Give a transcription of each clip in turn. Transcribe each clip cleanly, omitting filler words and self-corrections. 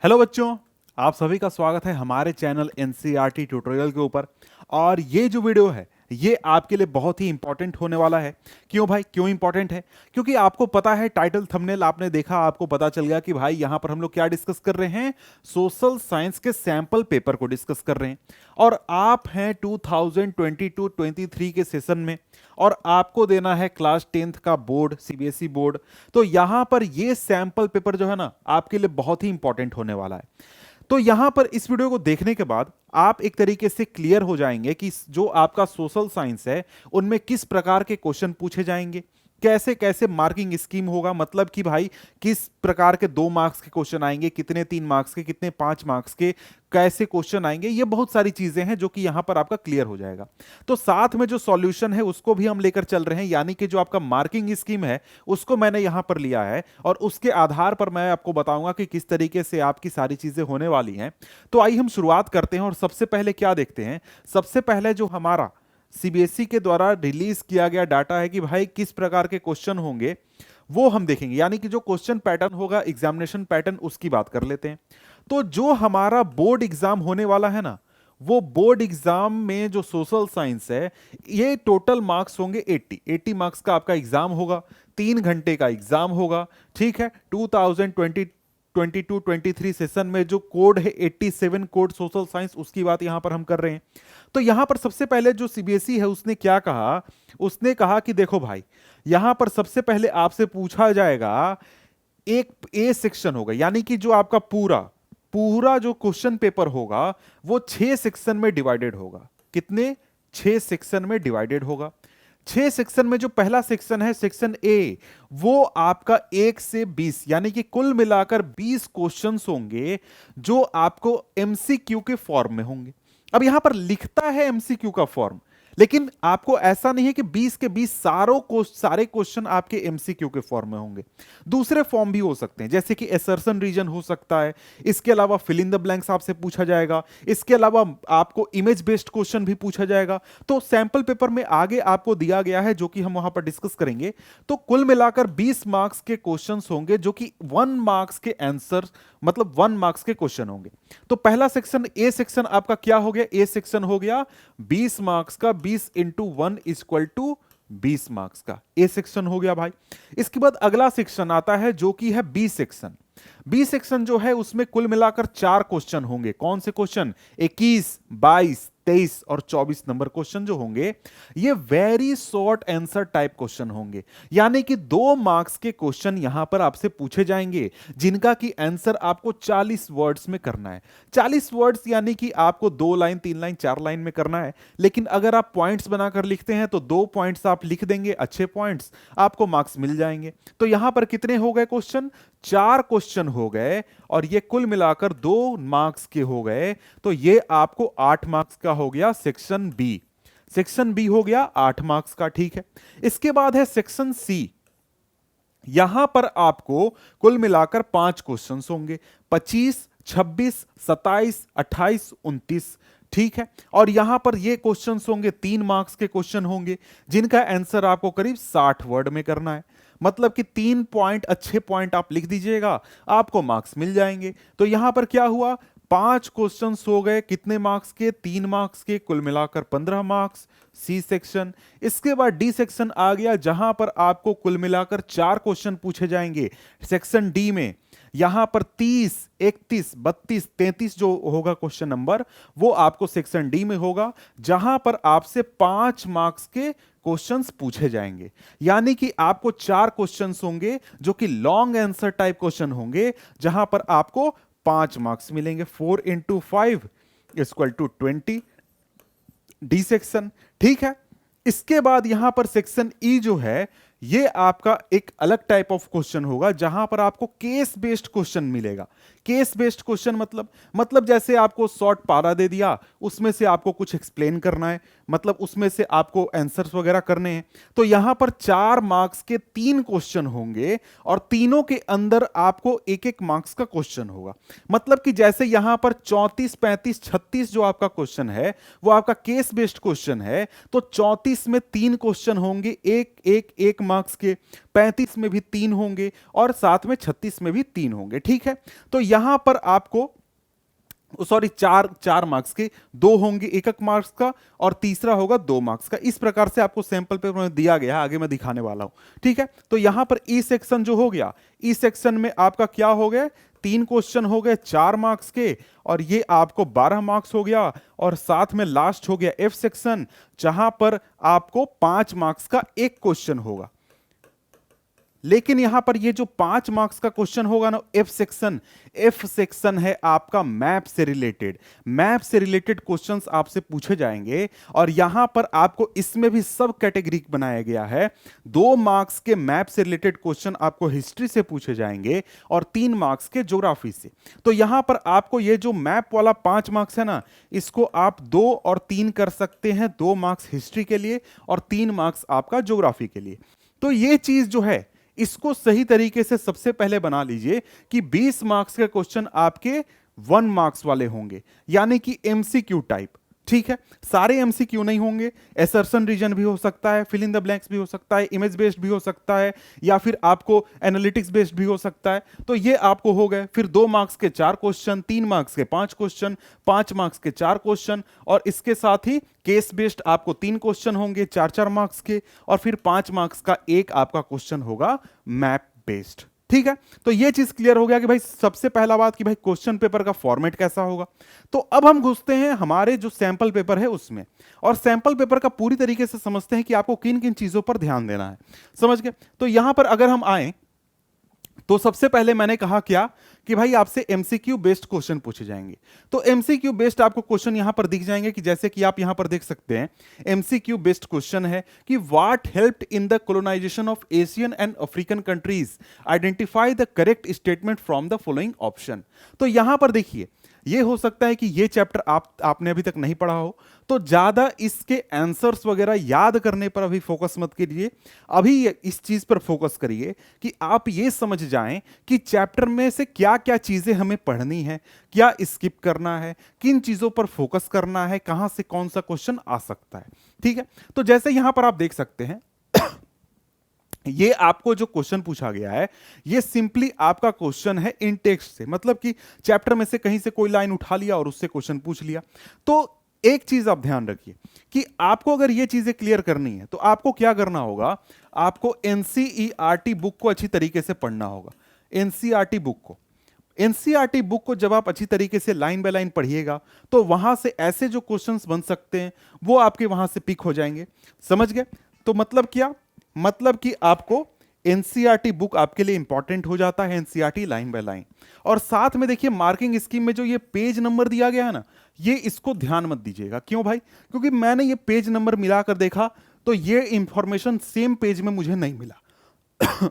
Hello बच्चों, आप सभी का स्वागत है हमारे चैनल एनसीईआरटी ट्यूटोरियल के ऊपर। और ये जो वीडियो है ये आपके लिए बहुत ही इंपॉर्टेंट होने वाला है। क्यों भाई, क्यों इंपॉर्टेंट है? क्योंकि आपको पता है, टाइटल थंबनेल आपने देखा, आपको पता चल गया कि भाई यहां पर हम लोग क्या डिस्कस कर रहे हैं। सोशल साइंस के सैंपल पेपर को डिस्कस कर रहे हैं। और आप हैं 2022-23 के सेशन में, और आपको देना है क्लास 10th का बोर्ड, सीबीएसई बोर्ड। तो यहां पर ये सैंपल पेपर जो है ना, आपके लिए बहुत ही इंपॉर्टेंट होने वाला है। तो यहां पर इस वीडियो को देखने के बाद आप एक तरीके से क्लियर हो जाएंगे कि जो आपका सोशल साइंस है उनमें किस प्रकार के क्वेश्चन पूछे जाएंगे, कैसे कैसे मार्किंग स्कीम होगा। मतलब कि भाई किस प्रकार के 2 मार्क्स के क्वेश्चन आएंगे, कितने 3 मार्क्स के, कितने 5 मार्क्स के, कैसे क्वेश्चन आएंगे। ये बहुत सारी चीजें हैं जो कि यहां पर आपका क्लियर हो जाएगा। तो साथ में जो सॉल्यूशन है उसको भी हम लेकर चल रहे हैं, यानी कि जो आपका मार्किंग स्कीम है उसको मैंने यहां पर लिया है, और उसके आधार पर मैं आपको बताऊंगा कि किस तरीके से आपकी सारी चीजें होने वाली हैं। तो आइए हम शुरुआत करते हैं, और सबसे पहले क्या देखते हैं। सबसे पहले जो हमारा सीबीएसई के द्वारा रिलीज किया गया डाटा है कि भाई किस प्रकार के क्वेश्चन होंगे, वो हम देखेंगे। यानी कि जो क्वेश्चन पैटर्न होगा, एग्जामिनेशन पैटर्न, उसकी बात कर लेते हैं। तो जो हमारा बोर्ड एग्जाम होने वाला है ना, वो बोर्ड एग्जाम में जो सोशल साइंस है, ये टोटल मार्क्स होंगे 80 मार्क्स का आपका एग्जाम होगा। 3 घंटे का एग्जाम होगा, ठीक है। 2022-23 सेशन में जो कोड है 87 कोड सोशल साइंस, उसकी बात यहां पर हम कर रहे हैं। तो यहां पर सबसे पहले जो सीबीएसई है उसने क्या कहा, उसने कहा कि देखो भाई, यहां पर सबसे पहले आपसे पूछा जाएगा, एक ए सेक्शन होगा, यानी कि जो आपका पूरा पूरा जो क्वेश्चन पेपर होगा वो 6 सेक्शन में डिवाइडेड होगा। कितने? 6 सेक्शन में डिवाइडेड होगा। 6 सेक्शन में जो पहला सेक्शन है, सेक्शन ए, वो आपका 1 से 20, यानी कि कुल मिलाकर 20 क्वेश्चंस होंगे जो आपको एमसीक्यू के फॉर्म में होंगे। अब यहां पर लिखता है एमसीक्यू का फॉर्म, लेकिन आपको ऐसा नहीं है कि 20 के 20 सारे क्वेश्चन आपके एमसीक्यू के फॉर्म में होंगे। दूसरे फॉर्म भी हो सकते हैं, जैसे कि असर्शन रीजन हो सकता है। इसके अलावा फिल इन द ब्लैंक्स आपसे पूछा जाएगा। इसके अलावा आपको इमेज बेस्ड क्वेश्चन भी पूछा जाएगा। तो सैंपल पेपर में आगे आपको दिया गया है, जो कि हम वहां पर डिस्कस करेंगे। तो कुल मिलाकर 20 मार्क्स के क्वेश्चंस होंगे, जो कि 1 मार्क्स के आंसर, मतलब 1 मार्क्स के क्वेश्चन होंगे। तो पहला सेक्शन, ए सेक्शन आपका क्या हो गया? ए सेक्शन हो गया 20 मार्क्स का, 20 इंटू 1 इक्वल टू 20 मार्क्स का। ए सेक्शन हो गया भाई। इसके बाद अगला सेक्शन आता है जो कि है बी सेक्शन। बी सेक्शन जो है उसमें कुल मिलाकर 4 क्वेश्चन होंगे। कौन से क्वेश्चन? 21, 22, 23 और 24 नंबर क्वेश्चन जो होंगे, ये very short answer type question होंगे। यानी कि 2 मार्क्स के क्वेश्चन यहां पर आपसे पूछे जाएंगे, जिनका कि आंसर आपको 40 वर्ड्स में करना है। 40 वर्ड्स यानी कि आपको 2 लाइन, 3 लाइन, 4 लाइन में करना है। लेकिन अगर आप पॉइंट्स बनाकर लिखते हैं तो 2 पॉइंट्स आप लिख देंगे, अच्छे पॉइंट्स, आपको मार्क्स मिल जाएंगे। तो यहां पर कितने हो गए क्वेश्चन? 4 क्वेश्चन हो गए, और ये कुल मिलाकर 2 मार्क्स के हो गए। तो ये आपको 8 मार्क्स का हो गया सेक्शन बी। सेक्शन बी हो गया 8 मार्क्स का, ठीक है। इसके बाद है सेक्शन सी। यहां पर आपको कुल मिलाकर 5 क्वेश्चंस होंगे, 25, 26, 27, 28, 29, ठीक है। और यहां पर ये क्वेश्चंस होंगे 3 मार्क्स के क्वेश्चन होंगे, जिनका आंसर आपको करीब 60 वर्ड में करना है। मतलब कि 3 पॉइंट, अच्छे पॉइंट आप लिख दीजिएगा, आपको मार्क्स मिल जाएंगे। तो यहां पर क्या हुआ? 5 क्वेश्चंस हो गए, कितने मार्क्स के? 3 मार्क्स के, कुल मिलाकर 15 मार्क्स, सी सेक्शन। इसके बाद डी सेक्शन आ गया, जहां पर आपको कुल मिलाकर 4 क्वेश्चन पूछे जाएंगे। सेक्शन डी में यहां पर 30, 31, 32, 33 जो होगा क्वेश्चन नंबर, वो आपको सेक्शन डी में होगा, जहां पर आपसे 5 मार्क्स के क्वेश्चंस पूछे जाएंगे। यानी कि आपको 4 क्वेश्चंस होंगे जो कि लॉन्ग आंसर टाइप क्वेश्चन होंगे, जहां पर आपको 5 मार्क्स मिलेंगे। 4 into 5 equal to 20, D section, ठीक है। इसके बाद यहां पर सेक्शन ई जो है, ये आपका एक अलग टाइप ऑफ क्वेश्चन होगा, जहां पर आपको केस बेस्ड क्वेश्चन मिलेगा। केस बेस्ड क्वेश्चन मतलब जैसे आपको शॉर्ट पारा दे दिया, उसमें से आपको कुछ एक्सप्लेन करना है, मतलब उसमें से आपको आंसर्स वगैरह करने हैं। तो यहां पर 4 मार्क्स के 3 क्वेश्चन होंगे, और तीनों के अंदर आपको 1-1 मार्क्स का क्वेश्चन होगा। मतलब कि जैसे यहां पर 34, 35, 36 जो आपका क्वेश्चन है वो आपका केस बेस्ड क्वेश्चन है, तो 34 में 3 क्वेश्चन होंगे, एक मार्क्स के, 35 में भी 3 होंगे और साथ में 36 में भी 3 होंगे। ठीक है, तो यहां पर आपको सॉरी चार मार्क्स के 2 होंगे 1 मार्क्स का और तीसरा होगा 2 मार्क्स का। इस प्रकार से आपको सैंपल पेपर में दिया गया है, आगे मैं दिखाने वाला हूं। ठीक है, तो यहां पर ई सेक्शन जो हो गया, ई सेक्शन में आपका क्या हो गया, 3 क्वेश्चन हो गए 4 मार्क्स के और ये आपको 12 मार्क्स हो गया। और साथ में लास्ट हो गया एफ सेक्शन, जहां पर आपको 5 मार्क्स का 1 क्वेश्चन होगा। लेकिन यहां पर ये जो 5 मार्क्स का क्वेश्चन होगा ना, एफ सेक्शन है आपका मैप से रिलेटेड। मैप से रिलेटेड क्वेश्चंस आपसे पूछे जाएंगे और यहां पर आपको इसमें भी सब कैटेगरी बनाया गया है। 2 मार्क्स के मैप से रिलेटेड क्वेश्चन आपको हिस्ट्री से पूछे जाएंगे और 3 मार्क्स के ज्योग्राफी से। तो यहां पर आपको ये जो मैप वाला 5 मार्क्स है ना, इसको आप 2 और 3 कर सकते हैं, 2 मार्क्स हिस्ट्री के लिए और 3 मार्क्स आपका ज्योग्राफी के लिए। तो ये चीज जो है इसको सही तरीके से सबसे पहले बना लीजिए कि 20 मार्क्स के क्वेश्चन आपके 1 मार्क्स वाले होंगे, यानी कि एमसीक्यू टाइप। ठीक है, सारे एमसीक्यू नहीं होंगे, असर्शन रीजन भी हो सकता है, फिल इन द ब्लैंक्स भी हो सकता है, इमेज बेस्ड भी हो सकता है, या फिर आपको एनालिटिक्स बेस्ड भी हो सकता है। तो ये आपको हो गए। फिर 2 मार्क्स के 4 क्वेश्चन, 3 मार्क्स के 5 क्वेश्चन, 5 मार्क्स के 4 क्वेश्चन और इसके साथ ही केस बेस्ड आपको 3 क्वेश्चन होंगे 4-4 मार्क्स के और फिर 5 मार्क्स का एक आपका क्वेश्चन होगा मैप बेस्ड। ठीक है, तो ये चीज क्लियर हो गया कि भाई सबसे पहला बात कि भाई क्वेश्चन पेपर का फॉर्मेट कैसा होगा। तो अब हम घुसते हैं हमारे जो सैंपल पेपर है उसमें, और सैंपल पेपर का पूरी तरीके से समझते हैं कि आपको किन किन चीजों पर ध्यान देना है। समझ गए? तो यहां पर अगर हम आए तो सबसे पहले मैंने कहा क्या कि भाई आपसे एमसीक्यू बेस्ड क्वेश्चन पूछे जाएंगे। तो एमसीक्यू बेस्ड आपको क्वेश्चन यहां पर दिख जाएंगे कि जैसे कि आप यहां पर देख सकते हैं, एमसीक्यू बेस्ड क्वेश्चन है कि what helped in the colonisation of Asian and African countries, identify the correct statement from the following option. तो यहां पर देखिए, ये हो सकता है कि ये चैप्टर आपने अभी तक नहीं पढ़ा हो, तो ज्यादा इसके आंसर्स वगैरह याद करने पर अभी फोकस मत कीजिए। अभी इस चीज पर फोकस करिए कि आप ये समझ जाएं कि चैप्टर में से क्या क्या चीजें हमें पढ़नी है, क्या स्किप करना है, किन चीजों पर फोकस करना है, कहां से कौन सा क्वेश्चन आ सकता है। ठीक है, तो जैसे यहां पर आप देख सकते हैं ये आपको जो क्वेश्चन पूछा गया है, ये सिंपली आपका क्वेश्चन है इन टेक्स्ट से, मतलब कि चैप्टर में से कहीं से कोई लाइन उठा लिया और उससे क्वेश्चन पूछ लिया। तो एक चीज आप ध्यान रखिए कि आपको अगर ये चीजें क्लियर करनी है तो आपको क्या करना होगा, आपको एनसीईआरटी बुक को अच्छी तरीके से पढ़ना होगा। एनसीईआरटी बुक को जब आप अच्छी तरीके से लाइन बाय लाइन पढ़िएगा तो वहां से ऐसे जो क्वेश्चंस बन सकते हैं वो आपके वहां से पिक हो जाएंगे। समझ गए? तो मतलब क्या, मतलब कि आपको एनसीईआरटी बुक आपके लिए इंपॉर्टेंट हो जाता है, एनसीईआरटी लाइन बाय लाइन। और साथ में देखिए मार्किंग स्कीम में जो ये पेज नंबर दिया गया है ना, ये इसको ध्यान मत दीजिएगा। क्यों भाई? क्योंकि मैंने ये पेज नंबर मिलाकर देखा तो ये इंफॉर्मेशन सेम पेज में मुझे नहीं मिला।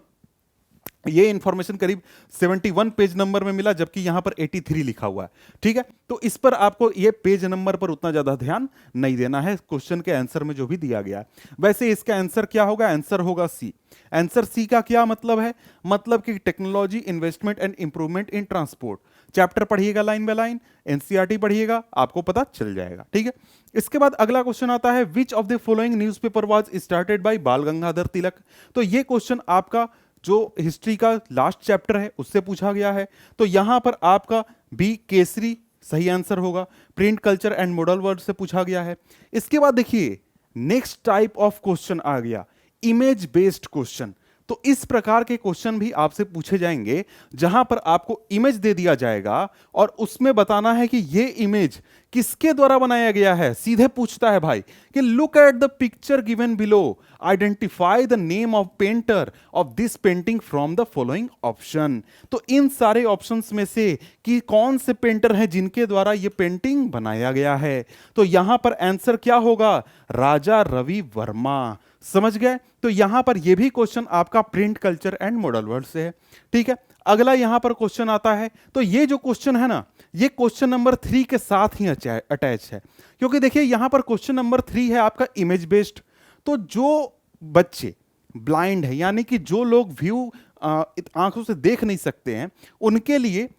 ये इंफॉर्मेशन करीब 71 पेज नंबर में मिला, जबकि यहां पर 83 लिखा हुआ है। ठीक है, तो इस पर आपको ये पेज नंबर पर उतना ज्यादा ध्यान नहीं देना है क्वेश्चन के आंसर में जो भी दिया गया है। वैसे इसका आंसर क्या होगा? आंसर होगा सी। आंसर सी का क्या मतलब है? मतलब कि technology investment and improvement in transport. Chapter पढ़िएगा लाइन बाय लाइन, एनसीईआरटी पढ़िएगा, आपको पता चल जाएगा। ठीक है, इसके बाद अगला क्वेश्चन आता है, which of the following newspaper was started by बाल गंगाधर तिलक। तो ये क्वेश्चन आपका जो हिस्ट्री का लास्ट चैप्टर है उससे पूछा गया है। तो यहां पर आपका बी केसरी सही आंसर होगा। Print culture and model word से पूछा गया है। इसके बाद देखिए नेक्स्ट टाइप ऑफ क्वेश्चन आ गया, इमेज बेस्ड क्वेश्चन। तो इस प्रकार के क्वेश्चन भी आपसे पूछे जाएंगे जहां पर आपको इमेज दे दिया जाएगा और उसमें बताना है कि ये इमेज किसके द्वारा बनाया गया है। सीधे पूछता है भाई कि look at the picture given below, identify the name of painter of this painting from the following option. तो इन सारे ऑप्शंस में से कि कौन से पेंटर हैं जिनके द्वारा ये पेंटिंग बनाया गया है। तो यहां पर आंसर क्या होगा? राजा रवि वर्मा। समझ गए? तो यहां पर यह भी क्वेश्चन आपका print culture and model word से है। ठीक है, अगला यहां पर क्वेश्चन आता है, तो ये जो क्वेश्चन है ना, ये क्वेश्चन नंबर 3 के साथ ही अटैच है, क्योंकि देखिए यहां पर क्वेश्चन नंबर 3 है आपका इमेज बेस्ड। तो जो बच्चे ब्लाइंड है, यानी कि जो लोग व्यू आंखों से देख नहीं सकते हैं, उनके लिए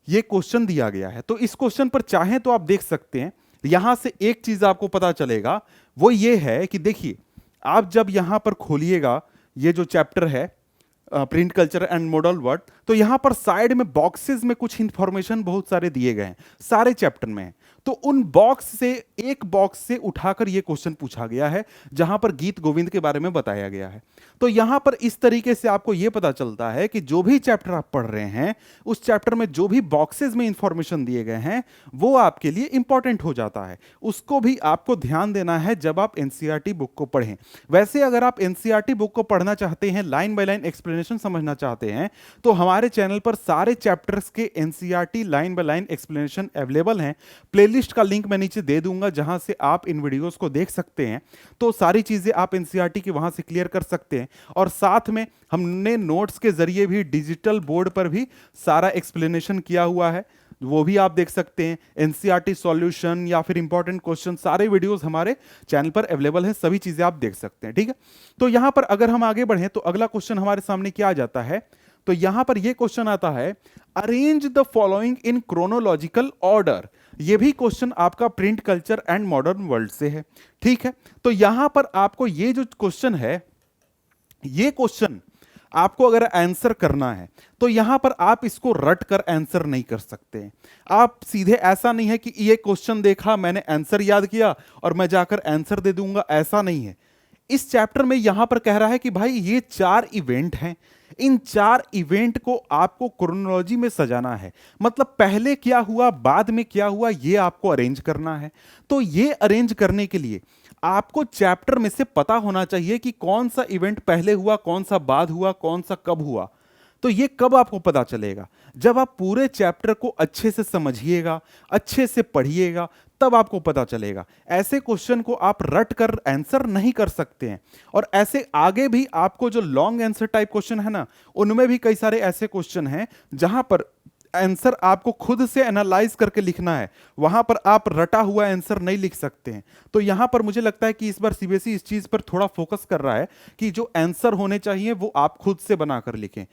यह क्वेश्चन दिया गया है। तो इस क्वेश्चन पर चाहें तो आप देख सकते हैं। यहां से एक चीज आपको पता चलेगा, वो ये है कि देखिए आप जब यहां पर खोलिएगा ये जो चैप्टर है print culture and model word, तो यहां पर साइड में बॉक्सेस में कुछ इंफॉर्मेशन बहुत सारे दिए गए हैं, सारे चैप्टर में है। तो उन बॉक्स से एक बॉक्स से उठाकर यह क्वेश्चन पूछा गया है जहां पर गीत गोविंद के बारे में बताया गया है। तो यहां पर इस तरीके से आपको यह पता चलता है कि जो भी चैप्टर आप पढ़ रहे हैं उस चैप्टर में जो भी बॉक्सेस में इंफॉर्मेशन दिए गए हैं वो आपके लिए इंपॉर्टेंट हो जाता है। उसको भी आपको ध्यान देना है जब आप एनसीईआरटी बुक को पढ़ें। वैसे अगर आप एनसीईआरटी बुक को पढ़ना चाहते हैं, लाइन बाय लाइन एक्सप्लेनेशन समझना चाहते हैं, तो हमारे चैनल पर सारे चैप्टर्स के NCERT line by line explanation available हैं। प्लेलिस्ट का लिंक मैं नीचे दे दूंगा जहां से आप इन वीडियोस को देख सकते हैं। तो सारी चीजें आप एनसीईआरटी की वहां से क्लियर कर सकते हैं। और साथ में हमने नोट्स के जरिए भी डिजिटल बोर्ड पर भी सारा एक्सप्लेनेशन किया हुआ है, वो भी आप देख सकते हैं। एनसीईआरटी सॉल्यूशन या फिर इंपॉर्टेंट क्वेश्चन, सारे वीडियोस हमारे चैनल पर अवेलेबल हैं, सभी चीजें आप देख सकते हैं। ठीक है, तो यहां पर अगर हम आगे बढ़ें तो अगला क्वेश्चन हमारे सामने क्या आ जाता है, तो यहां पर यह क्वेश्चन आता है, arrange the following in chronological order. यह भी क्वेश्चन आपका print culture and modern world से है। ठीक है, तो यहां पर आपको यह जो क्वेश्चन है, ये क्वेश्चन आपको अगर आंसर करना है तो यहां पर आप इसको रट कर आंसर नहीं कर सकते। आप सीधे, ऐसा नहीं है कि ये क्वेश्चन देखा मैंने आंसर याद किया और मैं जाकर आंसर दे दूंगा, ऐसा नहीं है। इस चैप्टर में यहां पर कह रहा है कि भाई ये 4 इवेंट हैं, इन 4 इवेंट को आपको क्रोनोलॉजी में सजाना है। मतलब पहले क्या हुआ, बाद में क्या हुआ, ये आपको अरेंज करना है। तो ये अरेंज करने के लिए आपको चैप्टर में से पता होना चाहिए कि कौन सा इवेंट पहले हुआ, कौन सा बाद हुआ, कौन सा कब हुआ। तो ये कब आपको पता चलेगा, जब आप पूरे चैप्टर को अच्छे से समझिएगा, अच्छे से पढ़िएगा, तब आपको पता चलेगा। ऐसे क्वेश्चन को आप रट कर आंसर नहीं कर सकते हैं। और ऐसे आगे भी आपको जो लॉन्ग आंसर टाइप क्वेश्चन है ना, उनमें भी कई सारे ऐसे क्वेश्चन हैं जहां पर आंसर आपको खुद से एनालाइज करके लिखना है, वहां पर आप रटा हुआ आंसर नहीं लिख सकते हैं। तो यहां पर मुझे लगता है कि इस बार सीबीएसई इस चीज पर थोड़ा फोकस कर रहा है कि जो आंसर होने चाहिए वो आप खुद से बनाकर लिखें,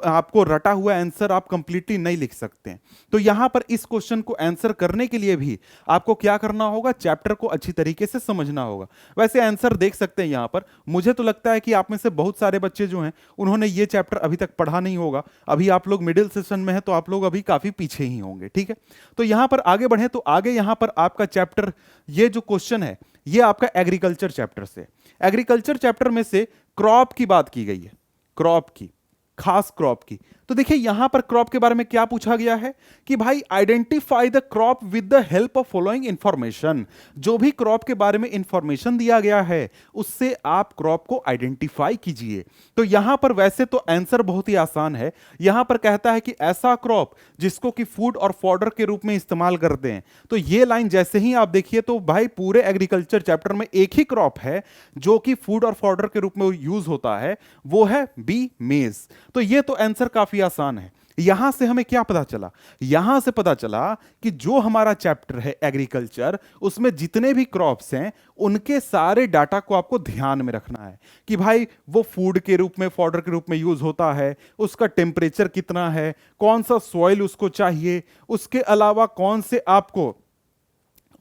आपको रटा हुआ आंसर आप कंप्लीटली नहीं लिख सकते हैं। तो यहां पर इस क्वेश्चन को आंसर करने के लिए भी आपको क्या करना होगा, चैप्टर को अच्छी तरीके से समझना होगा। वैसे आंसर देख सकते हैं यहां पर, मुझे तो लगता है कि आप में से बहुत सारे बच्चे जो हैं उन्होंने ये चैप्टर अभी तक पढ़ा नहीं होगा। अभी आप लोग मिडिल सेशन में है तो आप लोग अभी काफी पीछे ही होंगे। ठीक है, तो यहां पर आगे बढ़े तो आगे यहां पर आपका चैप्टर, ये जो क्वेश्चन है ये आपका एग्रीकल्चर चैप्टर से, एग्रीकल्चर चैप्टर में से क्रॉप की बात की गई है, क्रॉप की, खास क्रॉप की। तो देखिए यहां पर क्रॉप के बारे में क्या पूछा गया है कि भाई identify the crop with the help of following information. जो भी क्रॉप के बारे में इंफॉर्मेशन दिया गया है उससे आप क्रॉप को आइडेंटिफाई कीजिए। तो यहां पर वैसे तो आंसर बहुत ही आसान है, यहां पर कहता है कि ऐसा क्रॉप जिसको कि फूड और फॉडर के रूप में इस्तेमाल करते हैं। तो ये लाइन जैसे ही आप देखिए तो भाई पूरे एग्रीकल्चर चैप्टर में एक ही क्रॉप है जो कि फूड और फॉडर के रूप में यूज होता है, वो है बी मेज। तो ये तो आंसर काफी आसान है। यहां से हमें क्या पता चला, यहां से पता चला कि जो हमारा चैप्टर है एग्रीकल्चर, उसमें जितने भी क्रॉप्स हैं उनके सारे डाटा को आपको ध्यान में रखना है कि भाई वो फूड के रूप में, फॉडर के रूप में यूज होता है, उसका टेम्परेचर कितना है, कौन सा सॉइल उसको चाहिए, उसके अलावा कौन से आपको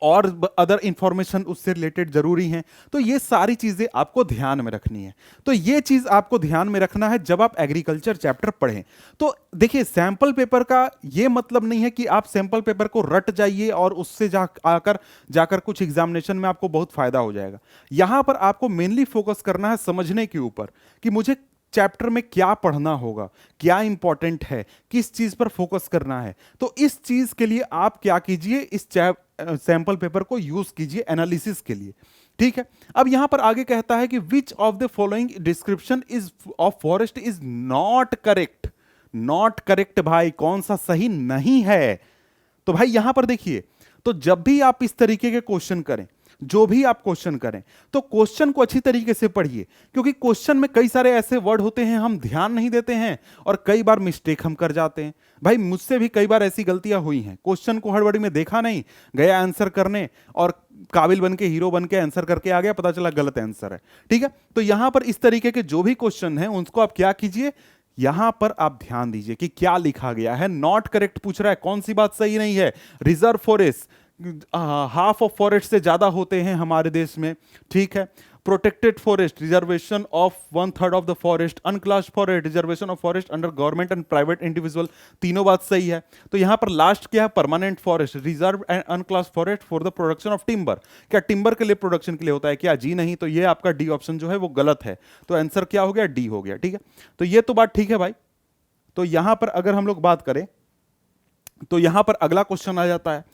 और अदर इंफॉर्मेशन उससे रिलेटेड जरूरी हैं। तो ये सारी चीजें आपको ध्यान में रखनी है। तो ये चीज आपको ध्यान में रखना है जब आप एग्रीकल्चर चैप्टर पढ़ें। तो देखिए सैंपल पेपर का ये मतलब नहीं है कि आप सैंपल पेपर को रट जाइए और उससे जाकर कुछ एग्जामिनेशन में आपको बहुत फायदा हो जाएगा। यहां पर आपको मेनली फोकस करना है समझने के ऊपर कि मुझे चैप्टर में क्या पढ़ना होगा, क्या इंपॉर्टेंट है, किस चीज पर फोकस करना है। तो इस चीज के लिए आप क्या कीजिए, इस सैंपल पेपर को यूज कीजिए एनालिसिस के लिए। ठीक है, अब यहां पर आगे कहता है कि which of the following description is of forest is not correct. Not correct भाई, कौन सा सही नहीं है। तो भाई यहां पर देखिए, तो जब भी आप इस तरीके के क्वेश्चन करें, जो भी आप क्वेश्चन करें, तो क्वेश्चन को अच्छी तरीके से पढ़िए, क्योंकि क्वेश्चन में कई सारे ऐसे वर्ड होते हैं हम ध्यान नहीं देते हैं और कई बार मिस्टेक हम कर जाते हैं। भाई मुझसे भी कई बार ऐसी गलतियां हुई हैं, क्वेश्चन को हड़बड़ी में देखा नहीं, गया आंसर करने और काबिल बन के, हीरो बन के आंसर करके आ गया, पता चला गलत आंसर है। ठीक है, तो यहां पर इस तरीके के जो भी क्वेश्चन हैं उनको आप क्या कीजिए, यहां पर आप ध्यान दीजिए कि क्या लिखा गया है। नॉट करेक्ट पूछ रहा है, कौन सी बात सही नहीं है। Reserve forest, half of forest से ज्यादा होते हैं हमारे देश में। ठीक है, protected forest, reservation of 1/3 of the forest, अनक्लास्ड forest, reservation of forest under government and private individual, तीनों बात सही है। तो यहां पर लास्ट क्या है, permanent forest, reserve and अनक्लास्ड forest for the production of timber, क्या टिम्बर के लिए प्रोडक्शन के लिए होता है क्या, जी नहीं। तो ये आपका डी ऑप्शन जो है वो गलत है, तो आंसर क्या हो गया, डी हो गया। ठीक है, तो ये तो बात ठीक है भाई। तो यहां पर अगर हम लोग बात करें तो यहां पर अगला क्वेश्चन आ जाता है।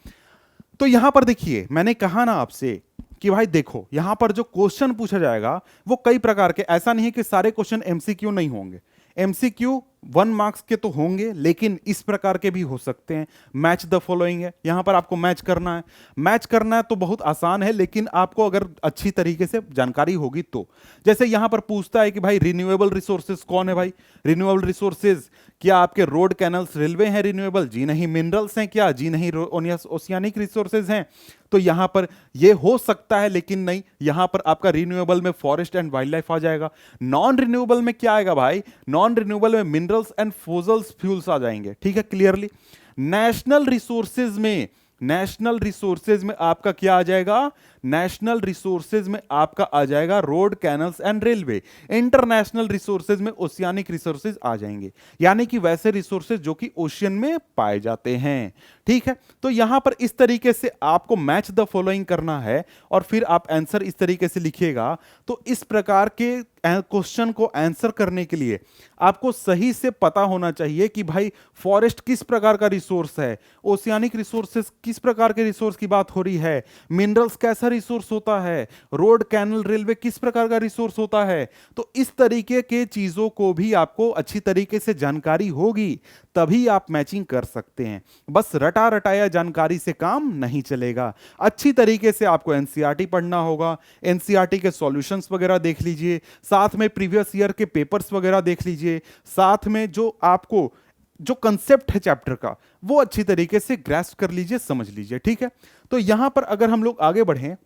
तो यहां पर देखिए, मैंने कहा ना आपसे कि भाई देखो, यहां पर जो क्वेश्चन पूछा जाएगा वो कई प्रकार के, ऐसा नहीं है कि सारे क्वेश्चन एमसीक्यू नहीं होंगे, एमसीक्यू 1 मार्क्स के तो होंगे, लेकिन इस प्रकार के भी हो सकते हैं। मैच द फॉलोइंग है, यहां पर आपको मैच करना है। मैच करना है तो बहुत आसान है, लेकिन आपको अगर अच्छी तरीके से जानकारी होगी तो। जैसे यहां पर पूछता है कि भाई रिन्यूएबल रिसोर्सेज कौन है भाई, रिन्यूएबल रिसोर्सेज क्या आपके रोड, कैनल्स, रेलवे हैं रिन्यूएबल, जी नहीं। मिनरल्स हैं क्या, जी नहीं। ओशियानिक रिसोर्सेज हैं, तो यहां पर ये हो सकता है लेकिन नहीं। यहां पर आपका रिन्यूएबल में फॉरेस्ट एंड वाइल्ड लाइफ आ जाएगा। नॉन रिन्यूएबल में क्या आएगा भाई, नॉन रिन्यूएबल में मिनरल्स एंड फोजल्स फ्यूल्स आ जाएंगे। ठीक है, क्लियरली। नेशनल रिसोर्सेज में, नेशनल रिसोर्सेज में आपका क्या आ जाएगा, नेशनल रिसोर्सेज में आपका आ जाएगा road, canals and railway. International resources में ओशियानिक रिसोर्सेज आ जाएंगे, यानी कि वैसे रिसोर्सेज जो कि ओशियन में पाए जाते हैं। ठीक है, तो यहां पर इस तरीके से आपको मैच द फॉलोइंग करना है और फिर आप आंसर इस तरीके से लिखिएगा। तो इस प्रकार के क्वेश्चन को आंसर करने के लिए आपको सही से पता होना चाहिए कि भाई फॉरेस्ट किस प्रकार का रिसोर्स है, ओशियानिक रिसोर्सेज किस प्रकार के रिसोर्स की बात हो रही है, मिनरल्स कैसा रिसोर्स होता है, रोड, कैनल, रेलवे किस प्रकार का रिसोर्स होता है। तो इस तरीके के चीजों को भी आपको अच्छी तरीके से जानकारी होगी, तभी आप मैचिंग कर सकते हैं। बस रटा रटाया जानकारी से काम नहीं चलेगा। अच्छी तरीके से आपको एनसीईआरटी पढ़ना होगा, एनसीईआरटी के सॉल्यूशंस वगैरह देख लीजिए, साथ में प्रीवियस ईयर के पेपर्स वगैरह देख लीजिए, साथ में जो आपको जो कंसेप्ट है चैप्टर का वो अच्छी तरीके से ग्रास्प कर लीजिए, समझ लीजिए। ठीक है, तो यहां पर अगर हम लोग आगे बढ़ें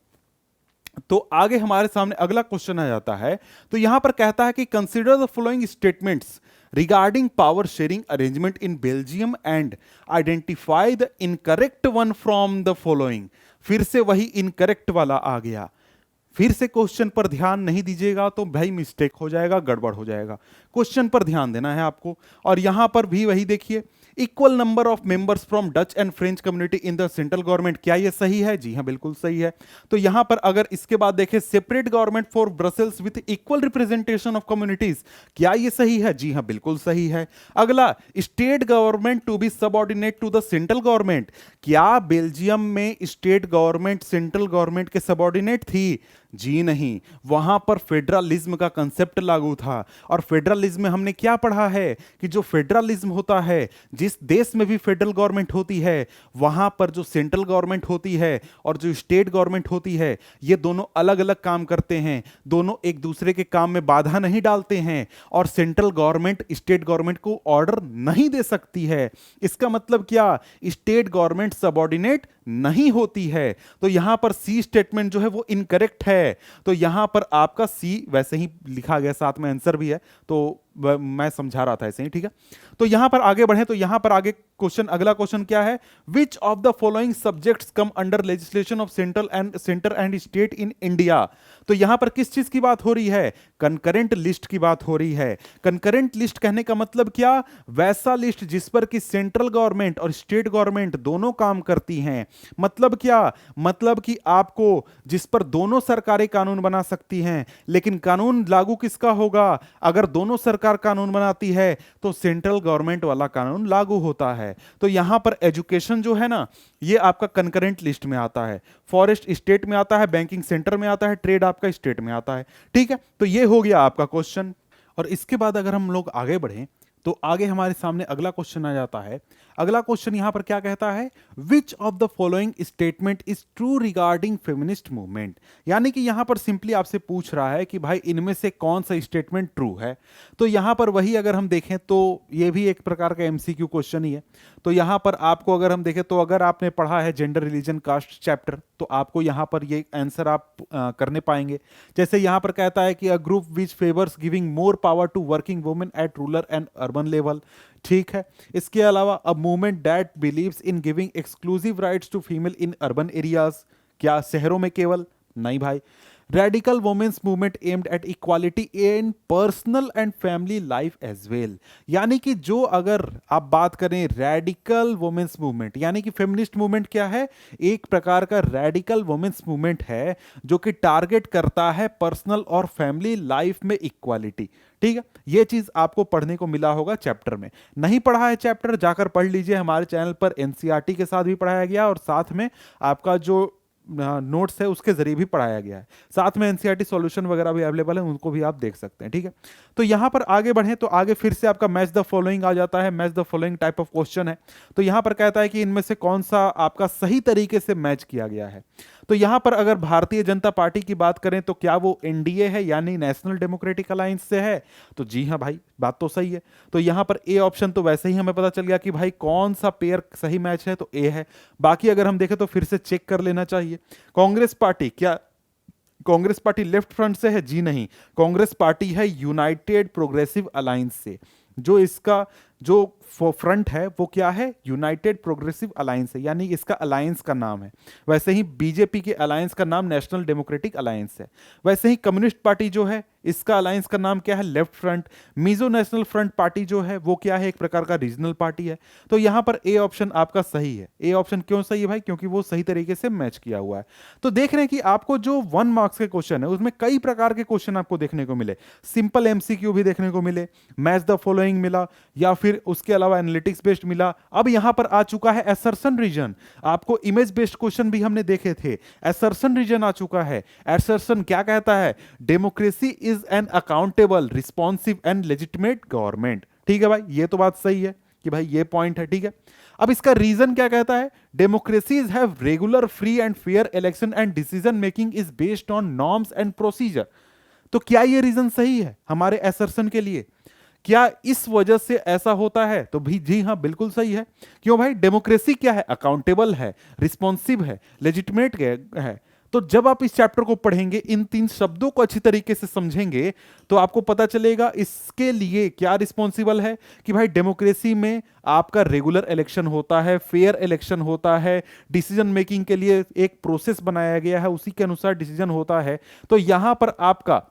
तो आगे हमारे सामने अगला क्वेश्चन आ जाता है। तो यहां पर कहता है कि consider the following statements regarding power sharing arrangement in Belgium and identify the incorrect one from the following. फिर से वही इनकरेक्ट वाला आ गया। फिर से क्वेश्चन पर ध्यान नहीं दीजिएगा तो भाई मिस्टेक हो जाएगा, गड़बड़ हो जाएगा। क्वेश्चन पर ध्यान देना है आपको। और यहां पर भी वही देखिए, equal number of members from Dutch and French community in the central government, क्या ये सही है, जी हां बिल्कुल सही है। तो यहां पर अगर इसके बाद देखें, separate government for Brussels with equal representation of communities, क्या ये सही है, जी हां बिल्कुल सही है। अगला, state government to be subordinate to the central government, क्या बेल्जियम में स्टेट गवर्नमेंट सेंट्रल गवर्नमेंट के सबऑर्डिनेट थी, जी नहीं। वहां पर फेडरलिज्म का कंसेप्ट लागू था। और फेडरलिज्म में हमने क्या पढ़ा है कि जो फेडरलिज्म होता है, जिस देश में भी फेडरल गवर्नमेंट होती है वहां पर जो सेंट्रल गवर्नमेंट होती है और जो स्टेट गवर्नमेंट होती है, ये दोनों अलग अलग काम करते हैं, दोनों एक दूसरे के काम में बाधा नहीं डालते हैं। और सेंट्रल गवर्नमेंट स्टेट गवर्नमेंट को ऑर्डर नहीं दे सकती है। इसका मतलब क्या, स्टेट गवर्नमेंट सबऑर्डिनेट नहीं होती है। तो यहां पर सी स्टेटमेंट जो है वो इनकरेक्ट है। तो यहां पर आपका सी वैसे ही लिखा गया, साथ में आंसर भी है, तो मैं समझा रहा था ऐसे ही। ठीक है, तो यहां पर आगे बढ़े। तो यहां पर आगे क्वेश्चन, अगला क्वेश्चन क्या है, which of the following subjects come under legislation of centre and state in India. तो यहां पर किस चीज की बात हो रही है, कंकरेंट लिस्ट की बात हो रही है। कंकरेंट लिस्ट कहने का मतलब क्या, वैसा लिस्ट जिस पर कि सेंट्रल गवर्नमेंट और स्टेट गवर्नमेंट दोनों काम करती हैं। मतलब क्या, मतलब कि आपको जिस पर दोनों सरकारें कानून बना सकती हैं, लेकिन कानून लागू किसका होगा, अगर दोनों सरकार कानून बनाती है तो सेंट्रल गवर्नमेंट वाला कानून लागू होता है। तो यहां पर एजुकेशन जो है ना, ये आपका कंकरेंट लिस्ट में आता है, फॉरेस्ट स्टेट में आता है, बैंकिंग सेंटर में आता है, ट्रेड आपका स्टेट में आता है। ठीक है, तो ये हो गया आपका क्वेश्चन। और इसके बाद अगर हम लोग आगे बढ़ें तो आगे हमारे सामने अगला क्वेश्चन आ जाता है। अगला क्वेश्चन यहां पर क्या कहता है, which of the following statement is true regarding feminist movement. यानी कि यहां पर सिंपली आपसे पूछ रहा है कि भाई इनमें से कौन सा स्टेटमेंट ट्रू है। तो यहां पर वही अगर हम देखें तो ये भी एक प्रकार का एमसीक्यू क्वेश्चन ही है। तो यहां पर आपको अगर हम देखें तो अगर आपने पढ़ा है जेंडर, रिलीजन, कास्ट चैप्टर, तो आपको यहां पर ये आंसर आप करने पाएंगे। जैसे यहां पर कहता है कि a group which favours giving more power to working women at rural and urban level. ठीक है, इसके अलावा a movement that believes in giving exclusive rights to female in urban areas, क्या शहरों में केवल, नहीं भाई। Radical women's movement aimed at equality in personal and family life as well. यानी कि जो अगर आप बात करें रेडिकल वुमेन्स मूवमेंट, यानी कि फेमिनिस्ट मूवमेंट क्या है, एक प्रकार का रेडिकल वुमेन्स मूवमेंट है जो कि टारगेट करता है पर्सनल और फैमिली लाइफ में इक्वालिटी। ठीक है, यह चीज आपको पढ़ने को मिला होगा चैप्टर में। नहीं पढ़ा है चैप्टर, जाकर पढ़ लीजिए, हमारे चैनल पर एनसीईआरटी के साथ भी पढ़ाया गया और साथ में आपका जो नोट्स है उसके जरिए भी पढ़ाया गया है। साथ में एनसीईआरटी सॉल्यूशन वगैरह भी अवेलेबल है, उनको भी आप देख सकते हैं। ठीक है, तो यहां पर आगे बढ़ें तो आगे फिर से आपका मैच द फॉलोइंग आ जाता है। Match the following type of question है, तो यहां पर कहता है कि इनमें से कौन सा आपका सही तरीके से मैच किया गया है। तो यहां पर अगर भारतीय जनता पार्टी की बात करें तो क्या वो एनडीए है यानी नेशनल डेमोक्रेटिक अलायंस से है, तो जी हां भाई, बात तो सही है। तो यहां पर ए ऑप्शन तो वैसे ही हमें पता चल गया कि भाई कौन सा पेयर सही मैच है, तो ए है। बाकी अगर हम देखें तो फिर से चेक कर लेना चाहिए। कांग्रेस पार्टी, क्या कांग्रेस पार्टी लेफ्ट फ्रंट से है? जी नहीं, कांग्रेस पार्टी है यूनाइटेड प्रोग्रेसिव अलायंस से। जो इसका जो फ्रंट है वो क्या है? यूनाइटेड प्रोग्रेसिव अलायंस है, यानी इसका अलायंस का नाम है। वैसे ही बीजेपी के अलायंस का नाम नेशनल डेमोक्रेटिक अलायंस है। वैसे ही कम्युनिस्ट पार्टी जो है इसका अलायंस का नाम क्या है? Left front. Mizo national front party जो है वो क्या है? एक प्रकार का रीजनल पार्टी है। तो यहां पर ए ऑप्शन आपका सही है। ए ऑप्शन क्यों सही है भाई? क्योंकि वो सही तरीके से मैच किया हुआ है। तो देख रहे हैं कि आपको जो 1 मार्क्स के क्वेश्चन है उसमें कई प्रकार के क्वेश्चन आपको देखने को मिले। सिंपल एमसीक्यू भी देखने को मिले, मैच द फॉलोइंग मिला, या फिर उसके अलावा एनालिटिक्स बेस्ड मिला। अब यहां पर आ चुका है असर्शन रीजन। आपको इमेज बेस्ड क्वेश्चन भी हमने देखे थे, असर्शन रीजन आ चुका है। असर्शन क्या कहता है? Democracy is an accountable, responsive and legitimate government. ठीक है भाई, ये तो बात सही है कि भाई ये पॉइंट है। ठीक है, अब इसका रीजन क्या कहता है? Democracies have regular, free and fair election and decision making is based on norms and procedure. तो क्या ये रीजन सही है हमारे असर्शन के लिए? क्या इस वजह से ऐसा होता है? तो भी जी हां, बिल्कुल सही है। क्यों भाई? डेमोक्रेसी क्या है? अकाउंटेबल है, रिस्पॉन्सिव है, लेजिटिमेट है। तो जब आप इस चैप्टर को पढ़ेंगे, इन 3 शब्दों को अच्छी तरीके से समझेंगे तो आपको पता चलेगा इसके लिए क्या रिस्पॉन्सिबल है कि भाई डेमोक्रेसी में आपका रेगुलर इलेक्शन होता है, फेयर इलेक्शन होता है, डिसीजन मेकिंग के लिए एक प्रोसेस बनाया गया है, उसी के अनुसार डिसीजन होता है। तो यहां पर आपका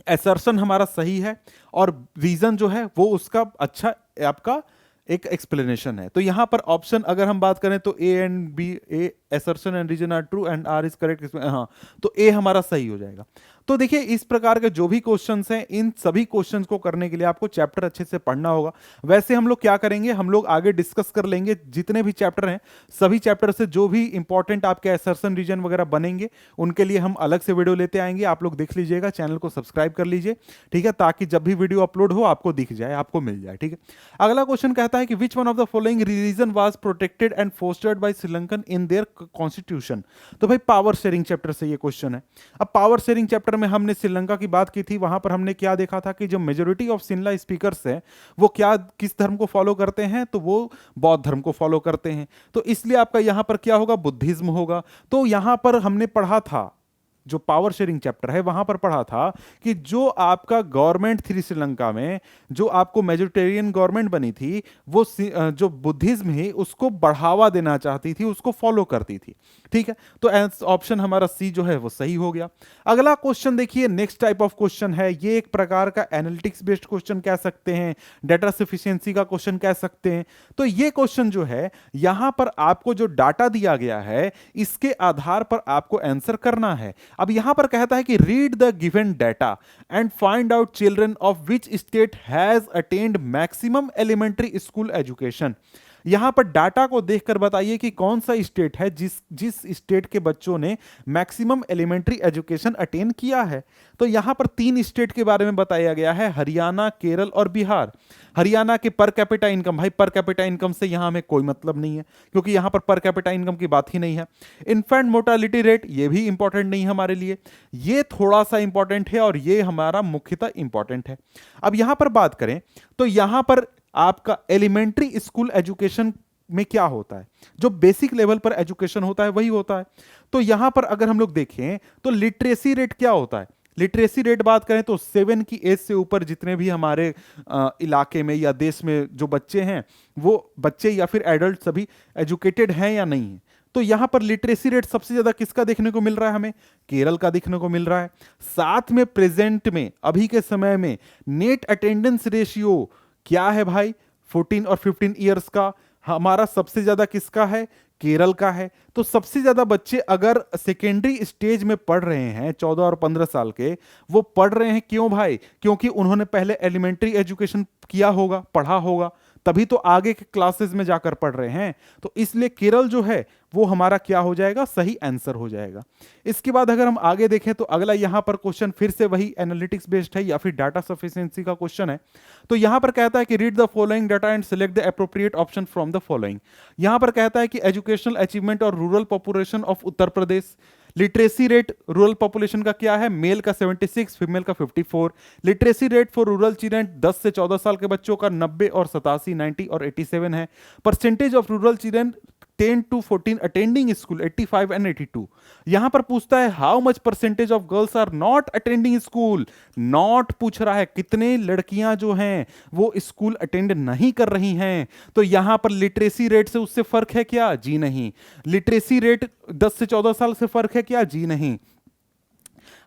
असर्शन हमारा सही है और रीजन जो है वो उसका अच्छा आपका एक एक्सप्लेनेशन है। तो यहां पर ऑप्शन अगर हम बात करें तो A and B, A assertion and reason are true and R is correct, हाँ, तो ए हमारा सही हो जाएगा। तो देखिए इस प्रकार के जो भी क्वेश्चंस हैं, इन सभी क्वेश्चंस को करने के लिए आपको चैप्टर अच्छे से पढ़ना होगा। वैसे हम लोग क्या करेंगे, हम लोग आगे डिस्कस कर लेंगे जितने भी चैप्टर हैं, सभी चैप्टर से जो भी इंपॉर्टेंट आपके असर्शन रीजन वगैरह बनेंगे उनके लिए हम अलग से वीडियो लेते आएंगे। आप लोग देख लीजिएगा, चैनल को सब्सक्राइब कर लीजिए, ठीक है, ताकि जब भी वीडियो अपलोड हो आपको दिख जाए, आपको मिल जाए। ठीक है, अगला क्वेश्चन कहता है कि which one of the following region was protected and fostered by Sri Lankan in their constitution. तो भाई पावर शेयरिंग चैप्टर से ये क्वेश्चन है। अब पावर शेयरिंग चैप्टर में हमने श्रीलंका की बात की थी, वहां पर हमने क्या देखा था कि जो मेजोरिटी ऑफ सिनला स्पीकर्स हैं वो क्या किस धर्म को फॉलो करते हैं, तो वो बौद्ध धर्म को फॉलो करते हैं। तो इसलिए आपका यहां पर क्या होगा? बुद्धिज्म होगा। तो यहां पर हमने पढ़ा था, जो पावर शेयरिंग चैप्टर है वहां पर पढ़ा था कि जो आपका गवर्नमेंट थी श्रीलंका में, जो आपको मेजोरिटेरियन गवर्नमेंट बनी थी, वो जो बुद्धिज्म है उसको बढ़ावा देना चाहती थी, उसको फॉलो करती थी। ठीक है, तो ऑप्शन हमारा सी जो है वो सही हो गया। अगला क्वेश्चन देखिए, नेक्स्ट टाइप ऑफ क्वेश्चन है, ये एक प्रकार का एनालिटिक्स बेस्ड क्वेश्चन कह सकते हैं, डाटा सफिशिएंसी का क्वेश्चन कह सकते हैं। तो ये क्वेश्चन जो है यहां पर आपको जो डाटा दिया गया है इसके आधार पर आपको आंसर करना है। अब यहां पर कहता है कि read the given data and find out children of which state has attend maximum elementary school education. यहां पर डाटा को देखकर बताइए कि कौन सा स्टेट है जिस स्टेट के बच्चों ने मैक्सिमम एलिमेंट्री एजुकेशन अटेन किया है। तो यहां पर 3 स्टेट के बारे में बताया गया है, हरियाणा, केरल और बिहार। हरियाणा के पर कैपिटा इनकम, भाई पर कैपिटा इनकम से यहां हमें कोई मतलब नहीं है क्योंकि यहां पर कैपिटा इनकम की बात ही नहीं है। इन्फेंट मोर्टालिटी रेट, ये भी इंपॉर्टेंट नहीं है हमारे लिए, ये थोड़ा सा इंपॉर्टेंट है और ये हमारा मुख्यतः इंपॉर्टेंट है। अब यहां पर बात करें तो यहां पर आपका एलिमेंट्री स्कूल एजुकेशन में क्या होता है, जो बेसिक लेवल पर एजुकेशन होता है वही होता है। तो यहां पर अगर हम लोग देखें तो लिटरेसी रेट क्या होता है, लिटरेसी रेट बात करें तो 7 की एज से ऊपर जितने भी हमारे इलाके में या देश में जो बच्चे हैं, वो बच्चे या फिर एडल्ट सभी एजुकेटेड हैं या नहीं है। तो यहां पर लिटरेसी रेट सबसे ज्यादा किसका देखने को मिल रहा है? हमें केरल का देखने को मिल रहा है। साथ में प्रेजेंट में अभी के समय में नेट अटेंडेंस रेशियो क्या है भाई? 14 और 15 ईयर्स का हमारा सबसे ज्यादा किसका है? केरल का है। तो सबसे ज्यादा बच्चे अगर सेकेंडरी स्टेज में पढ़ रहे हैं 14 और 15 साल के, वो पढ़ रहे हैं क्यों भाई? क्योंकि उन्होंने पहले एलिमेंट्री एजुकेशन किया होगा, पढ़ा होगा, तभी तो आगे के क्लासेस में जाकर पढ़ रहे हैं। तो इसलिए केरल जो है वो हमारा क्या हो जाएगा? सही आंसर हो जाएगा। इसके बाद अगर हम आगे देखें तो अगला यहां पर क्वेश्चन फिर से वही एनालिटिक्स बेस्ड है या फिर डाटा सफिशिएंसी का क्वेश्चन है। तो यहां पर कहता है कि read the following data and select the appropriate option from the following. यहां पर कहता है कि एजुकेशनल अचीवमेंट और rural population of Uttar Pradesh. Literacy rate rural population का क्या है? मेल का 76, फीमेल का 54। Literacy rate for rural children 10 से 14 साल के बच्चों का 90 और 87, 90 और 87 है। Percentage of rural children 10 to 14 attending school 85 and 82। यहां पर पूछता है how much percentage of girls are not attending school. Not पूछ रहा है कितने लड़कियां जो हैं वो स्कूल अटेंड नहीं कर रही हैं। तो यहां पर लिटरेसी रेट से उससे फर्क है क्या? जी नहीं। लिटरेसी रेट 10 से 14 साल से फर्क है क्या? जी नहीं।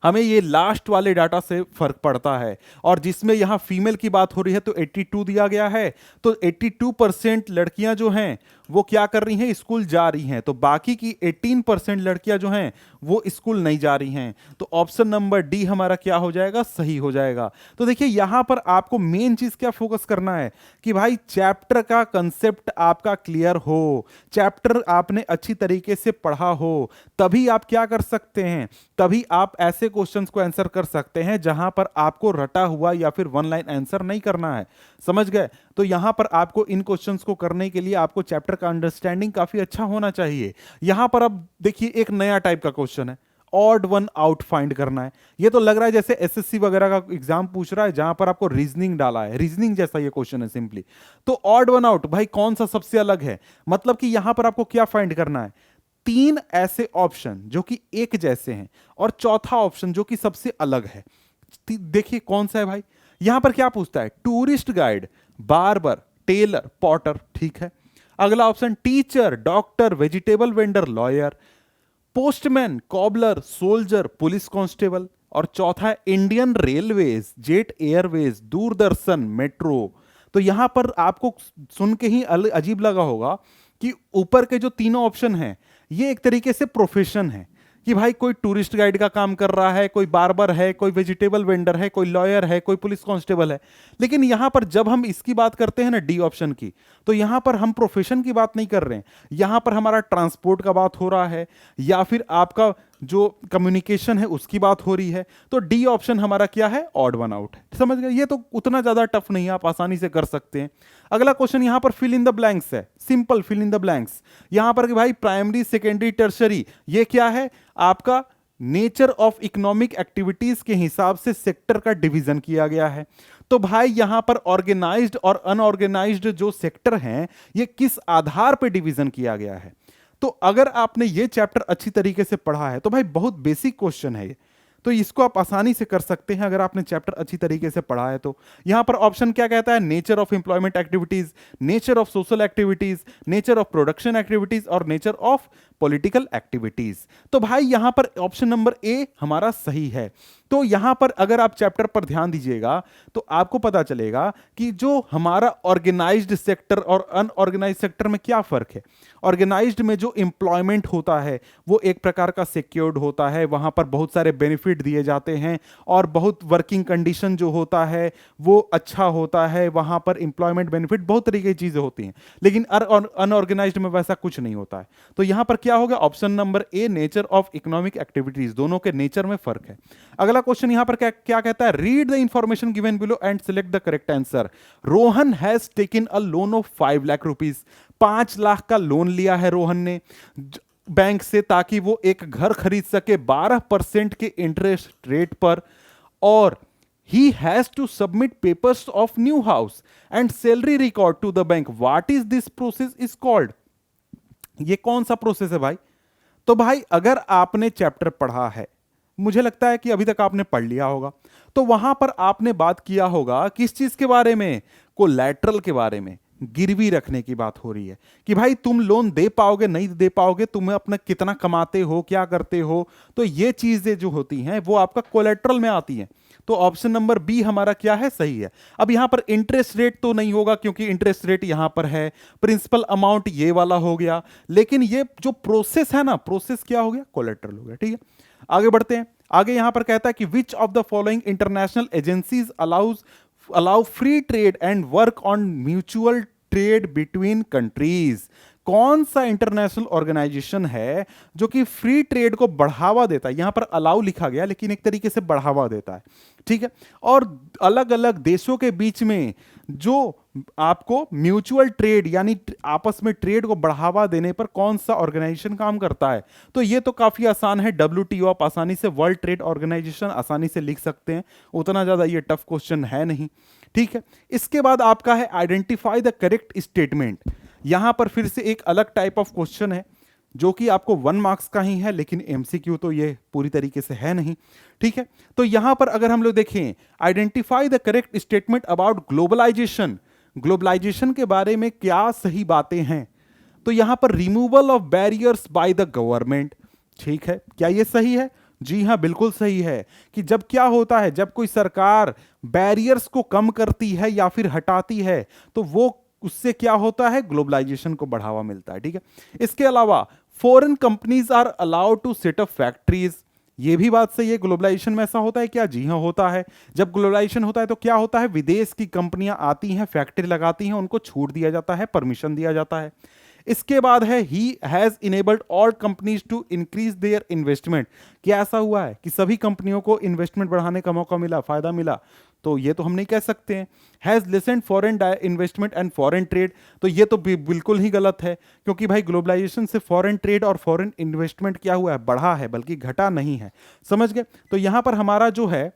हमें ये लास्ट वाले डाटा से फर्क पड़ता है। और जिसमें यहां फीमेल की बात हो रही है तो 82 दिया गया है। तो 82% लड़कियां जो हैं वो क्या कर रही हैं? स्कूल जा रही हैं। तो बाकी की 18% लड़कियां जो हैं वो स्कूल नहीं जा रही हैं। तो ऑप्शन नंबर डी हमारा क्या हो जाएगा? सही हो जाएगा। तो देखिए यहां पर आपको मेन चीज क्या फोकस करना है कि भाई चैप्टर का कंसेप्ट आपका क्लियर हो, चैप्टर आपने अच्छी तरीके से पढ़ा हो, तभी आप क्या कर सकते हैं? तभी आप ऐसे क्वेश्चंस को आंसर कर सकते हैं जहां पर आपको रटा हुआ या फिर वन लाइन आंसर नहीं करना है। समझ गए? तो यहां पर आपको इन क्वेश्चंस को करने के लिए आपको चैप्टर का अंडरस्टैंडिंग काफी अच्छा होना चाहिए। यहां पर अब देखिए एक नया टाइप का क्वेश्चन है, ऑड वन आउट फाइंड करना है। ये तो लग रहा है जैसे एसएससी वगैरह का एग्जाम पूछ रहा है जहां पर आपको रीजनिंग डाला है, रीजनिंग जैसा ये क्वेश्चन है सिंपली। तो ऑड वन आउट भाई कौन सा सबसे अलग है? मतलब कि यहां पर आपको क्या फाइंड करना है? 3 ऐसे ऑप्शन जो कि एक जैसे हैं और चौथा ऑप्शन जो कि सबसे अलग है। देखिए कौन सा है भाई? यहां पर क्या पूछता है? Tourist guide, barber, tailor, potter. ठीक है। अगला option teacher, doctor, vegetable vendor, lawyer, postman, cobbler, soldier, police constable. और चौथा है Indian Railways, Jet Airways, Doordarshan, metro. तो यहां पर आपको सुन के ही अजीब लगा होगा कि ऊपर के जो तीनों ऑप्शन हैं ये एक तरीके से प्रोफेशन है कि भाई कोई टूरिस्ट गाइड का काम कर रहा है, कोई बार्बर है, कोई वेजिटेबल वेंडर है, कोई लॉयर है, कोई पुलिस कांस्टेबल है। लेकिन यहां पर जब हम इसकी बात करते हैं ना डी ऑप्शन की, तो यहां पर हम प्रोफेशन की बात नहीं कर रहे हैं। यहां पर हमारा ट्रांसपोर्ट का बात हो रहा है या फिर आपका जो कम्युनिकेशन है उसकी बात हो रही है। तो डी ऑप्शन हमारा क्या है? ऑड वन आउट है। समझ गए? ये तो उतना ज्यादा टफ नहीं है, आप आसानी से कर सकते हैं। अगला क्वेश्चन यहां पर फिल इन द ब्लैंक्स है, simple fill in the blanks. यहां पर कि भाई प्राइमरी, सेकेंडरी, टर्शरी, ये क्या है? आपका नेचर ऑफ इकोनॉमिक एक्टिविटीज के हिसाब से सेक्टर का डिवीजन किया गया है। तो भाई यहां पर ऑर्गेनाइज्ड और अनऑर्गेनाइज्ड जो सेक्टर हैं ये किस आधार पर डिवीजन किया गया है? तो अगर आपने ये चैप्टर अच्छी तरीके से पढ़ा है तो भाई बहुत बेसिक क्वेश्चन है ये, तो इसको आप आसानी से कर सकते हैं अगर आपने चैप्टर अच्छी तरीके से पढ़ा है तो। यहां पर ऑप्शन क्या कहता है? Nature of employment activities, nature of social activities, nature of production activities और नेचर ऑफ पॉलिटिकल एक्टिविटीज। तो भाई यहां पर ऑप्शन नंबर ए हमारा सही है। तो यहां पर अगर आप चैप्टर पर ध्यान दीजिएगा तो आपको पता चलेगा कि जो हमारा ऑर्गेनाइज्ड सेक्टर और अनऑर्गेनाइज्ड सेक्टर में क्या फर्क है। ऑर्गेनाइज्ड में जो एम्प्लॉयमेंट होता है वो एक प्रकार का सिक्योर्ड होता है, वहां पर बहुत सारे बेनिफिट दिए जाते हैं और बहुत वर्किंग कंडीशन जो होता है वो अच्छा होता है, वहां पर एम्प्लॉयमेंट बेनिफिट बहुत तरीके की चीजें होती हैं। लेकिन अनऑर्गेनाइज्ड में वैसा कुछ नहीं होता है। तो यहां पर क्या होगा? Option number A nature of economic activities, दोनों के नेचर में फर्क है। अगला क्वेश्चन यहां पर क्या कहता है? Read the information given below and select the correct answer. Rohan has taken a loan of 5 lakh rupees. 5 lakh का लोन लिया है रोहन ने बैंक से ताकि वो एक घर खरीद सके 12% के इंटरेस्ट रेट पर, और he has to submit papers of new house and salary record to the bank. What is this process is called? ये कौन सा प्रोसेस है भाई? तो भाई अगर आपने चैप्टर पढ़ा है मुझे लगता है कि अभी तक आपने पढ़ लिया होगा। तो वहां पर आपने बात किया होगा किस चीज के बारे में, कोलैटरल के बारे में, गिरवी रखने की बात हो रही है कि भाई तुम लोन दे पाओगे नहीं दे पाओगे, तुम्हें अपना कितना कमाते हो क्या करते हो, तो ये चीजें जो होती हैं वो आपका कोलैटरल में आती हैं। तो ऑप्शन नंबर बी हमारा क्या है, सही है। अब यहां पर इंटरेस्ट रेट तो नहीं होगा क्योंकि इंटरेस्ट रेट यहां पर है, प्रिंसिपल अमाउंट ये वाला हो गया, लेकिन ये जो प्रोसेस है ना, प्रोसेस क्या हो गया, कोलैटरल हो गया। ठीक है, आगे बढ़ते हैं। आगे यहां पर कहता है कि which of the following international agencies allow free trade and work on mutual trade between countries. कौन सा इंटरनेशनल ऑर्गेनाइजेशन है जो कि फ्री ट्रेड को बढ़ावा देता है, यहां पर अलाउ लिखा गया लेकिन एक तरीके से बढ़ावा देता है। ठीक है, और अलग अलग देशों के बीच में जो आपको म्यूचुअल ट्रेड यानी आपस में ट्रेड को बढ़ावा देने पर कौन सा ऑर्गेनाइजेशन काम करता है, तो ये तो काफी आसान है, WTO। आप आसानी से वर्ल्ड ट्रेड ऑर्गेनाइजेशन आसानी से लिख सकते हैं, उतना ज्यादा ये टफ क्वेश्चन है नहीं। ठीक है, इसके बाद आपका है आइडेंटिफाई द करेक्ट स्टेटमेंट। यहां पर फिर से एक अलग टाइप ऑफ क्वेश्चन है जो कि आपको 1 मार्क्स का ही है, लेकिन MCQ तो ये पूरी तरीके से है नहीं। ठीक है, तो यहां पर अगर हम लोग देखें, identify the correct statement about globalisation, globalisation के बारे में क्या सही बातें हैं, तो यहां पर removal of barriers by the government. ठीक है, क्या ये सही है? जी हां, बिल्कुल सही है कि जब क्या होता है, जब कोई सरकार बैरियर्स को कम करती है या फिर हटाती है तो वो उससे क्या होता है, ग्लोबलाइजेशन को बढ़ावा मिलता है। ठीक है, इसके अलावा foreign companies are allowed to set up factories, ये भी बात सही है। ग्लोबलाइजेशन में ऐसा होता है क्या? जी हां, होता है। जब ग्लोबलाइजेशन होता है तो क्या होता है, विदेश की कंपनियां आती हैं, फैक्ट्री लगाती हैं, उनको छूट दिया जाता है, परमिशन दिया जाता है। इसके बाद है ही has enabled all companies to increase their investment. क्या ऐसा हुआ है कि सभी कंपनियों को इन्वेस्टमेंट बढ़ाने का मौका मिला, फायदा मिला? तो ये तो हम नहीं कह सकते हैं। Has लिसेंड foreign investment and foreign trade, तो ये तो बिल्कुल ही गलत है, क्योंकि भाई ग्लोबलाइजेशन से फॉरेन ट्रेड और फॉरेन इन्वेस्टमेंट क्या हुआ है, बढ़ा है, बल्कि घटा नहीं है। समझ गए? तो यहां पर हमारा जो है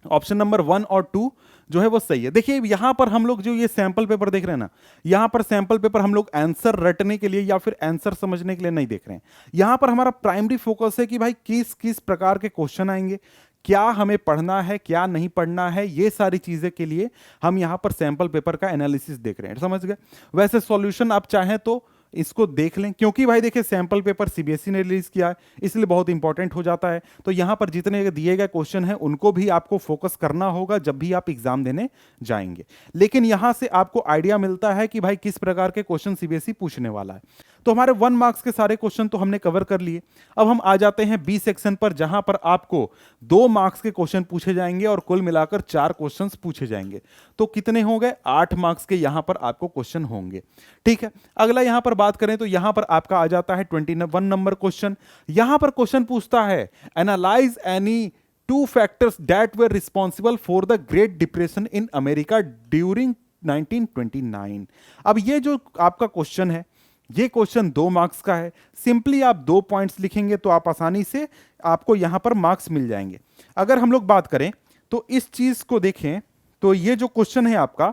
ऑप्शन नंबर 1 और 2 जो है वो सही है। देखिए यहां पर हम लोग जो ये सैंपल पेपर देख रहे हैं ना, यहां पर सैंपल पेपर हम लोग आंसर रटने के लिए या फिर आंसर समझने के लिए नहीं देख रहे हैं। यहां पर हमारा प्राइमरी फोकस है कि भाई किस किस प्रकार के क्वेश्चन आएंगे, क्या हमें पढ़ना है, क्या नहीं पढ़ना है, ये सारी चीजें के लिए हम यहां पर सैंपल पेपर का एनालिसिस देख रहे हैं। समझ गए? वैसे सॉल्यूशन आप चाहें तो इसको देख लें, क्योंकि भाई देखिए सैंपल पेपर CBSE ने रिलीज किया है, इसलिए बहुत इंपॉर्टेंट हो जाता है। तो यहां पर जितने दिए गए क्वेश्चन हैं उनको भी आपको फोकस करना होगा जब भी आप एग्जाम देने जाएंगे। लेकिन यहां से आपको आइडिया मिलता है कि भाई किस प्रकार के क्वेश्चन CBSE पूछने वाला है। तो हमारे 1 मार्क्स के सारे क्वेश्चन तो हमने कवर कर लिए। अब हम आ जाते हैं B सेक्शन पर, जहां पर आपको 2 मार्क्स के क्वेश्चन पूछे जाएंगे और कुल मिलाकर 4 क्वेश्चंस पूछे जाएंगे। तो कितने हो गए? 8 मार्क्स के यहां पर आपको क्वेश्चन होंगे। ठीक है, अगला यहां पर बात करें तो यहां पर आपका आ जाता है 21 नंबर क्वेश्चन। यहां पर क्वेश्चन पूछता है analyse any 2 factors that were responsible for the great depression in America during 1929। अब ये जो आपका क्वेश्चन है, ये क्वेश्चन 2 मार्क्स का है। सिंपली आप 2 पॉइंट्स लिखेंगे तो आप आसानी से आपको यहां पर मार्क्स मिल जाएंगे। अगर हम लोग बात करें तो इस चीज को देखें तो ये जो क्वेश्चन है आपका,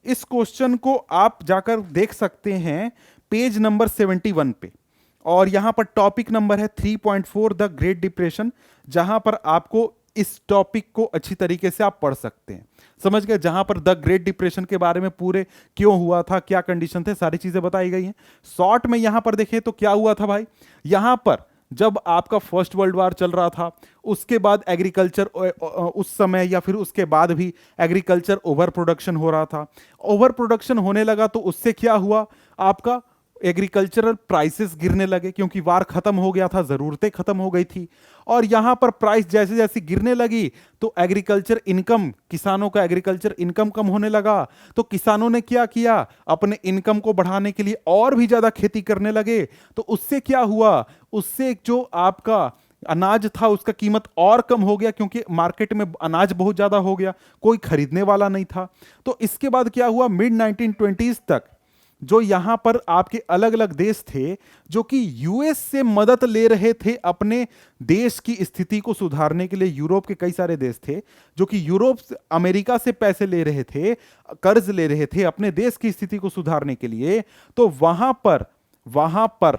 इस क्वेश्चन को आप जाकर देख सकते हैं पेज नंबर 71 पे, और यहां पर टॉपिक नंबर है 3.4 द ग्रेट डिप्रेशन, जहां पर आपको इस टॉपिक को अच्छी तरीके से आप पढ़ सकते हैं। समझ गए? जहां पर द ग्रेट डिप्रेशन के बारे में पूरे क्यों हुआ था, क्या कंडीशन थे, सारी चीजें बताई गई हैं। शॉर्ट में यहां पर देखें तो क्या हुआ था भाई, यहां पर जब आपका फर्स्ट वर्ल्ड वॉर चल रहा था, उसके बाद एग्रीकल्चर उस समय या फिर उसके बाद भी एग्रीकल्चर ओवर प्रोडक्शन हो रहा था। ओवर प्रोडक्शन होने लगा तो उससे क्या हुआ, आपका एग्रीकल्चरल प्राइसेस गिरने लगे, क्योंकि वार खत्म हो गया था, जरूरतें खत्म हो गई थी। और यहां पर प्राइस जैसे जैसे गिरने लगी तो एग्रीकल्चर इनकम, किसानों का एग्रीकल्चर इनकम कम होने लगा। तो किसानों ने क्या किया, अपने इनकम को बढ़ाने के लिए और भी ज्यादा खेती करने लगे। तो उससे क्या हुआ, उससे जो आपका अनाज था उसका कीमत और कम हो गया, क्योंकि मार्केट में अनाज बहुत ज्यादा हो गया, कोई खरीदने वाला नहीं था। तो इसके बाद क्या हुआ, मिड 1920s तक जो यहां पर आपके अलग अलग देश थे जो कि यूएस से मदद ले रहे थे अपने देश की स्थिति को सुधारने के लिए, यूरोप के कई सारे देश थे जो कि यूरोप अमेरिका से पैसे ले रहे थे, कर्ज ले रहे थे अपने देश की स्थिति को सुधारने के लिए। तो वहां पर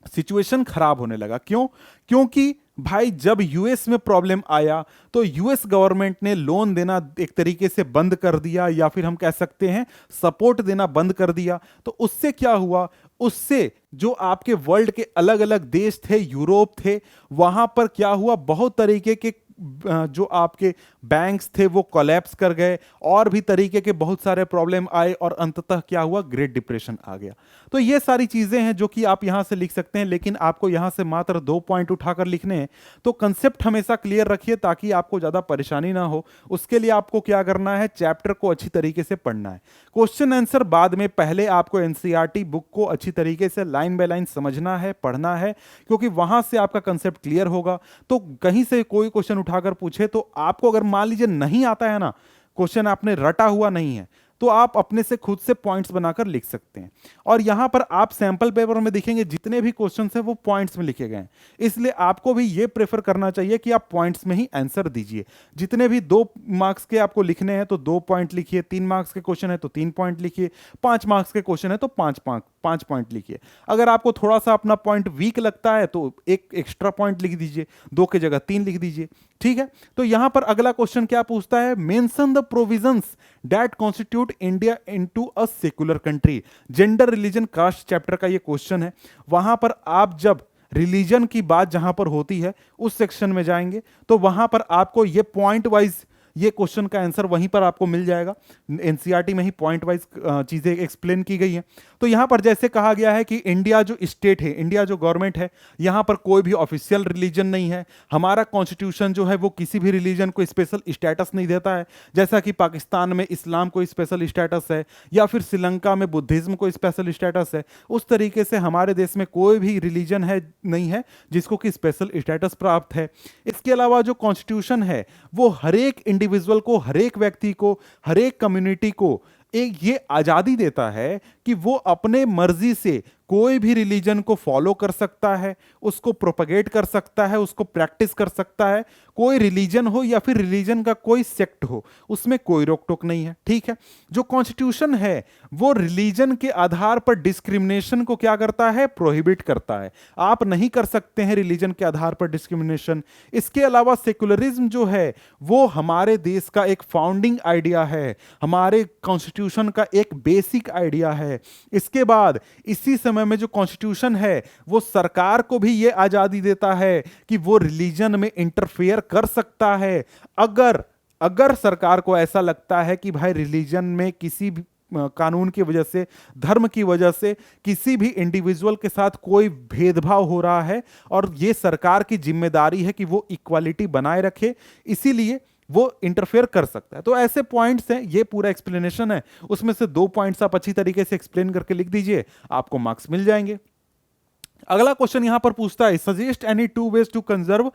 सिचुएशन खराब होने लगा। क्यों? क्योंकि भाई जब यूएस में प्रॉब्लम आया तो यूएस गवर्नमेंट ने लोन देना एक तरीके से बंद कर दिया, या फिर हम कह सकते हैं सपोर्ट देना बंद कर दिया। तो उससे क्या हुआ? उससे जो आपके वर्ल्ड के अलग अलग देश थे, यूरोप थे, वहां पर क्या हुआ, बहुत तरीके के जो आपके बैंक्स थे वो कोलैप्स कर गए, और भी तरीके के बहुत सारे प्रॉब्लम आए, और अंततः क्या हुआ, ग्रेट डिप्रेशन आ गया। तो ये सारी चीजें हैं जो कि आप यहां से लिख सकते हैं, लेकिन आपको यहां से मात्र 2 पॉइंट उठाकर लिखने हैं। तो कंसेप्ट हमेशा क्लियर रखिए ताकि आपको ज्यादा परेशानी ना हो। उसके लिए आपको क्या करना है, चैप्टर को अच्छी तरीके से पढ़ना है, क्वेश्चन आंसर बाद में, पहले आपको एनसीईआरटी बुक को अच्छी तरीके से लाइन बाय लाइन समझना है, पढ़ना है, क्योंकि वहां से आपका कंसेप्ट क्लियर होगा। तो कहीं से कोई क्वेश्चन उठाकर पूछे तो आपको अगर मान लीजिए नहीं आता है ना, क्वेश्चन आपने रटा हुआ नहीं है, तो आप अपने से खुद से पॉइंट्स बनाकर लिख सकते हैं। और यहां पर आप सैंपल पेपर में देखेंगे जितने भी क्वेश्चंस हैं वो पॉइंट्स में लिखे गए हैं, इसलिए आपको भी ये प्रेफर करना चाहिए कि आप पॉइंट्स में ही आंसर दीजिए। जितने भी 2 मार्क्स के आपको लिखने हैं तो 2 पॉइंट लिखिए, 3 मार्क्स के क्वेश्चन है तो 3 पॉइंट लिखिए, 5 मार्क्स के क्वेश्चन है तो 5 पॉइंट लिखिए। अगर आपको थोड़ा सा अपना पॉइंट वीक लगता है तो एक एक्स्ट्रा पॉइंट लिख दीजिए, 2 की जगह 3 लिख दीजिए। ठीक है, तो यहां पर अगला क्वेश्चन क्या पूछता है, mention the provisions that constitute India into a secular country. Gender religion caste chapter का ये क्वेश्चन है। वहां पर आप जब रिलीजन की बात जहां पर होती है उस सेक्शन में जाएंगे तो वहां पर आपको ये पॉइंट वाइज ये क्वेश्चन का आंसर वहीं पर आपको मिल जाएगा। एनसीईआरटी में ही पॉइंट वाइज चीजें एक्सप्लेन की गई हैं। तो यहां पर जैसे कहा गया है कि इंडिया जो स्टेट है, इंडिया जो गवर्नमेंट है, यहां पर कोई भी ऑफिशियल रिलीजन नहीं है। हमारा कॉन्स्टिट्यूशन जो है वो किसी भी रिलीजन को स्पेशल स्टेटस नहीं देता है, जैसा कि पाकिस्तान में इस्लाम को स्पेशल स्टेटस है, या फिर श्रीलंका में बुद्धिज्म को स्पेशल स्टेटस है। उस तरीके से हमारे देश में कोई भी रिलीजन है नहीं है जिसको कि स्पेशल स्टेटस प्राप्त है। इसके अलावा जो कॉन्स्टिट्यूशन है वो हर एक इंडिविजुअल को, हर एक व्यक्ति को, हर एक कम्युनिटी को एक ये आजादी देता है कि वो अपने मर्जी से कोई भी रिलीजन को फॉलो कर सकता है, उसको प्रोपगेट कर सकता है, उसको प्रैक्टिस कर सकता है। कोई रिलीजन हो या फिर रिलीजन का कोई सेक्ट हो, उसमें कोई रोक टोक नहीं है। ठीक है, जो कॉन्स्टिट्यूशन है वो रिलीजन के आधार पर डिस्क्रिमिनेशन को क्या करता है, प्रोहिबिट करता है। आप नहीं कर सकते हैं रिलीजन के आधार पर डिस्क्रिमिनेशन। इसके अलावा सेक्युलरिज्म जो है वो हमारे देश का एक फाउंडिंग आइडिया है, हमारे कॉन्स्टिट्यूशन का एक बेसिक आइडिया है। इसके बाद इसी समय में जो कॉन्स्टिट्यूशन है वो सरकार को भी ये आजादी देता है कि वो रिलीजन में इंटरफेयर कर सकता है। अगर अगर सरकार को ऐसा लगता है कि भाई रिलीजन में किसी भी कानून की वजह से, धर्म की वजह से किसी भी इंडिविजुअल के साथ कोई भेदभाव हो रहा है, और ये सरकार की जिम्मेदारी है कि वो इक्वालिटी बनाए रखे, इसीलिए वो इंटरफेयर कर सकता है। तो ऐसे पॉइंट्स हैं, ये पूरा एक्सप्लेनेशन है, उसमें से 2 पॉइंट्स आप अच्छी तरीके से एक्सप्लेन करके लिख दीजिए, आपको मार्क्स मिल जाएंगे। अगला क्वेश्चन यहां पर पूछता है, suggest any 2 ways to conserve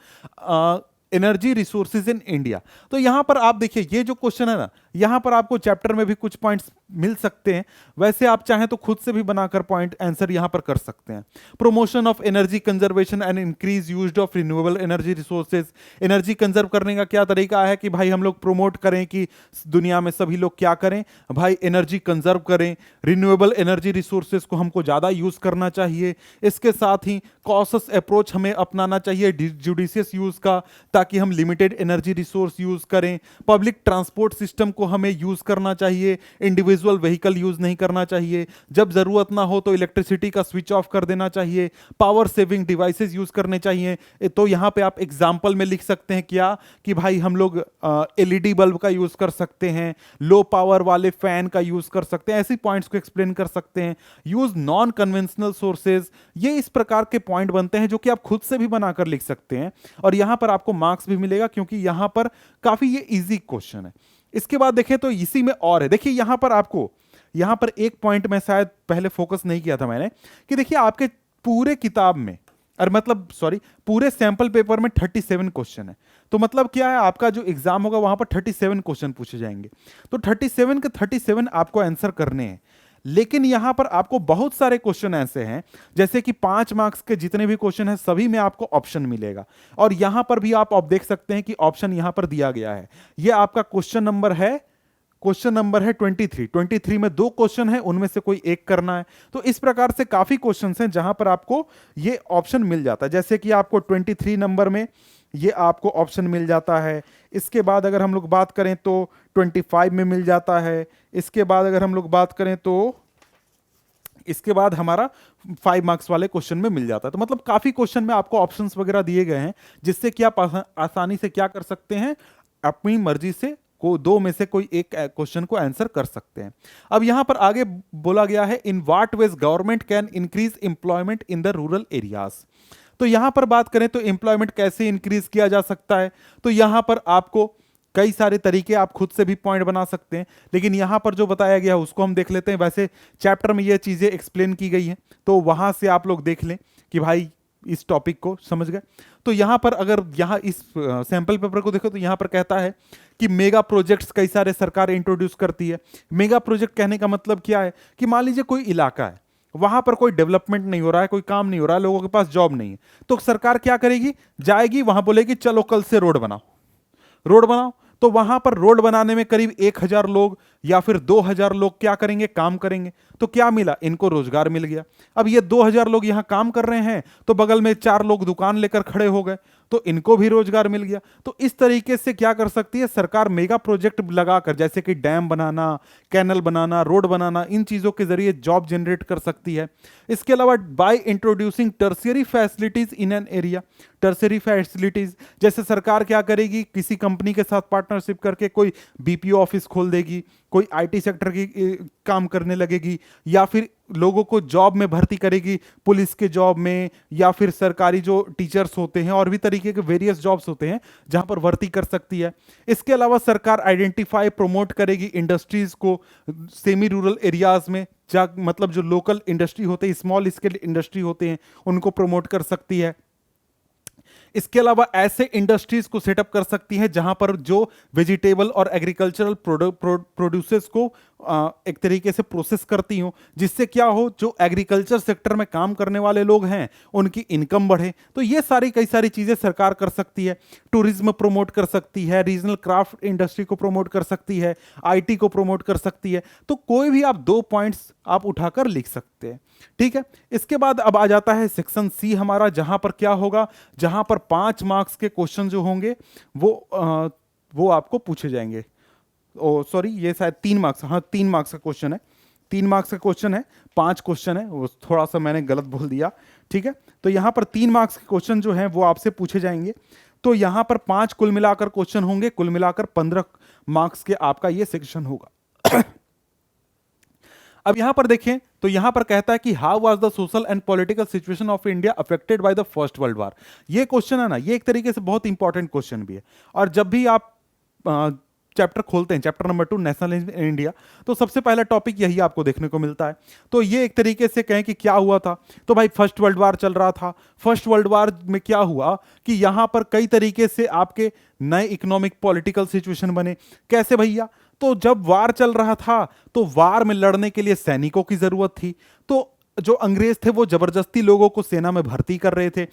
energy resources in India. तो यहां पर आप देखिए ये जो क्वेश्चन है ना, यहां पर आपको चैप्टर में भी कुछ पॉइंट्स मिल सकते हैं, वैसे आप चाहें तो खुद से भी बनाकर पॉइंट आंसर यहां पर कर सकते हैं। Promotion of energy conservation and increase use of renewable energy resources. Energy conserve करने का क्या तरीका है कि भाई हम लोग प्रोमोट करें कि दुनिया में सभी लोग क्या करें, भाई एनर्जी कंजर्व करें, रिन्यूएबल एनर्जी रिसोर्सेज को हमको ज्यादा यूज करना चाहिए। इसके साथ ही कॉशस अप्रोच हमें अपनाना चाहिए जुडिशियस यूज का, ताकि हम लिमिटेड एनर्जी रिसोर्स यूज करें। पब्लिक ट्रांसपोर्ट सिस्टम को हमें यूज करना चाहिए, इंडिविजुअल व्हीकल यूज नहीं करना चाहिए। जब जरूरत ना हो तो इलेक्ट्रिसिटी का स्विच ऑफ कर देना चाहिए। पावर सेविंग डिवाइसेस यूज करने चाहिए। तो यहां पे आप एग्जांपल में लिख सकते हैं क्या, कि भाई हम लोग एलईडी बल्ब का यूज कर सकते हैं, लो पावर वाले फैन का यूज कर सकते हैं, ऐसी पॉइंट्स को एक्सप्लेन कर सकते हैं। यूज नॉन कन्वेंशनल सोर्सेज, ये इस प्रकार के पॉइंट बनते हैं जो कि आप खुद से भी बनाकर लिख सकते हैं, और यहां पर आपको मार्क्स भी मिलेगा क्योंकि यहां पर काफी ये इजी क्वेश्चन है। इसके बाद देखें तो इसी में और है, देखिए यहां पर आपको, यहां पर एक पॉइंट में शायद पहले फोकस नहीं किया था मैंने, कि देखिए आपके पूरे किताब में, और मतलब सॉरी पूरे सैंपल पेपर में 37 क्वेश्चन है। तो मतलब क्या है, आपका जो एग्जाम होगा वहां पर 37 क्वेश्चन पूछे जाएंगे। तो 37 के 37 आपको आंसर करने हैं, लेकिन यहां पर आपको बहुत सारे क्वेश्चन ऐसे हैं, जैसे कि 5 मार्क्स के जितने भी क्वेश्चन हैं सभी में आपको ऑप्शन मिलेगा। और यहां पर भी आप देख सकते हैं कि ऑप्शन यहां पर दिया गया है। यह आपका क्वेश्चन नंबर है, क्वेश्चन नंबर है 23। 23 में दो क्वेश्चन है, उनमें से कोई एक करना है। तो इस प्रकार से काफी क्वेश्चंस हैं जहां पर आपको ये ऑप्शन मिल जाता है। जैसे कि आपको 23 नंबर में ये आपको ऑप्शन मिल जाता है। इसके बाद अगर हम लोग बात करें तो 25 में मिल जाता है। इसके बाद अगर हम लोग बात करें तो इसके बाद हमारा 5 मार्क्स वाले क्वेश्चन में मिल जाता है। तो मतलब काफी क्वेश्चन में आपको ऑप्शंस वगैरह दिए गए हैं, जिससे कि आप आसानी से क्या कर सकते हैं, अपनी मर्जी से को दो में से कोई एक क्वेश्चन को आंसर कर सकते हैं। अब यहां पर आगे बोला गया है, in what ways government can increase employment in the rural areas. तो यहां पर बात करें तो एम्प्लॉयमेंट कैसे इंक्रीज किया जा सकता है, तो यहां पर आपको कई सारे तरीके, आप खुद से भी पॉइंट बना सकते हैं, लेकिन यहां पर जो बताया गया उसको हम देख लेते हैं। वैसे चैप्टर में ये चीजें एक्सप्लेन की गई हैं, तो वहां से आप लोग देख लें कि भाई इस टॉपिक को समझ गए। तो यहां पर अगर यहां इस सैंपल पेपर को देखो तो यहां पर कहता है कि मेगा प्रोजेक्ट्स कई सारे सरकार इंट्रोड्यूस करती है। मेगा प्रोजेक्ट कहने का मतलब क्या है कि मान लीजिए कोई इलाका है, वहां पर कोई डेवलपमेंट नहीं हो रहा है, कोई काम नहीं हो रहा है, लोगों के पास जॉब नहीं है, तो सरकार क्या करेगी, जाएगी वहां बोलेगी चलो कल से रोड बनाओ, रोड बनाओ। तो वहां पर रोड बनाने में करीब 1000 लोग या फिर 2000 लोग क्या करेंगे, काम करेंगे। तो क्या मिला, इनको रोजगार मिल गया। अब ये 2000 लोग यहां काम कर रहे हैं, तो बगल में 4 लोग दुकान लेकर खड़े हो गए, तो इनको भी रोजगार मिल गया। तो इस तरीके से क्या कर सकती है सरकार, मेगा प्रोजेक्ट लगाकर, जैसे कि डैम बनाना, कैनल बनाना, रोड बनाना, इन चीजों के जरिए जॉब जनरेट कर सकती है। इसके अलावा by introducing tertiary facilities in an area, tertiary facilities जैसे सरकार क्या करेगी, किसी कंपनी के साथ पार्टनरशिप करके कोई बीपीओ ऑफिस खोल देगी, कोई आईटी सेक्टर की काम करने लगेगी, या फिर लोगों को जॉब में भर्ती करेगी, पुलिस के जॉब में, या फिर सरकारी जो टीचर्स होते हैं और भी तरीके के वेरियस जॉब्स होते हैं जहां पर भर्ती कर सकती है। इसके अलावा सरकार आइडेंटिफाई प्रमोट करेगी इंडस्ट्रीज को सेमी रूरल एरियाज में, मतलब जो लोकल इंडस्ट्री होते हैं, स्मॉल स्केल इंडस्ट्री होते हैं, उनको प्रमोट कर सकती है। इसके अलावा ऐसे इंडस्ट्रीज को सेटअप कर सकती हैं जहां पर जो वेजिटेबल और एग्रीकल्चरल प्रोड्यूसेस को एक तरीके से प्रोसेस करती हो, जिससे क्या हो, जो एग्रीकल्चर सेक्टर में काम करने वाले लोग हैं उनकी इनकम बढ़े। तो ये कई सारी चीजें सरकार कर सकती है। टूरिज्म प्रमोट कर सकती है, रीजनल क्राफ्ट इंडस्ट्री को प्रमोट कर सकती है, आईटी को प्रमोट कर सकती है। तो कोई भी आप 2 पॉइंट्स आप उठाकर लिख सकते हैं, ठीक है। इसके बाद अब आ जाता है सेक्शन सी हमारा, जहां पर क्या होगा, जहां पर 5 मार्क्स के क्वेश्चन जो होंगे वो आपको पूछे जाएंगे। ओ सॉरी, ये शायद 3 मार्क्स, हाँ 3 मार्क्स का क्वेश्चन है, 3 मार्क्स का क्वेश्चन है, 5 क्वेश्चन है, वो थोड़ा सा मैंने गलत बोल दिया, ठीक है। तो यहां पर 3 मार्क्स के क्वेश्चन जो हैं वो आपसे पूछे जाएंगे। तो यहां पर 5 कुल मिलाकर क्वेश्चन होंगे, कुल मिलाकर 15 मार्क्स के आपका ये सेक्शन होगा। अब यहां पर देखें तो यहां पर कहता है कि how was the social and political situation of India affected by the first world war. ये क्वेश्चन है ना, ये एक तरीके से बहुत इंपॉर्टेंट क्वेश्चन भी है। और जब भी आप चैप्टर खोलते हैं, चैप्टर नंबर 2 नेशनल इन इंडिया, तो सबसे पहला टॉपिक यही आपको देखने को मिलता है। तो ये एक तरीके से कहें कि क्या हुआ था, तो भाई फर्स्ट वर्ल्ड वॉर चल रहा था। फर्स्ट वर्ल्ड वॉर में क्या हुआ कि यहां पर कई तरीके से आपके नए इकोनॉमिक पॉलिटिकल सिचुएशन बने। कैसे भैया, तो जब वार चल रहा था तो वार में लड़ने के लिए सैनिकों की जरूरत थी। तो जो अंग्रेज थे वो जबरदस्ती लोगों को सेना में भर्ती कर रहे थे,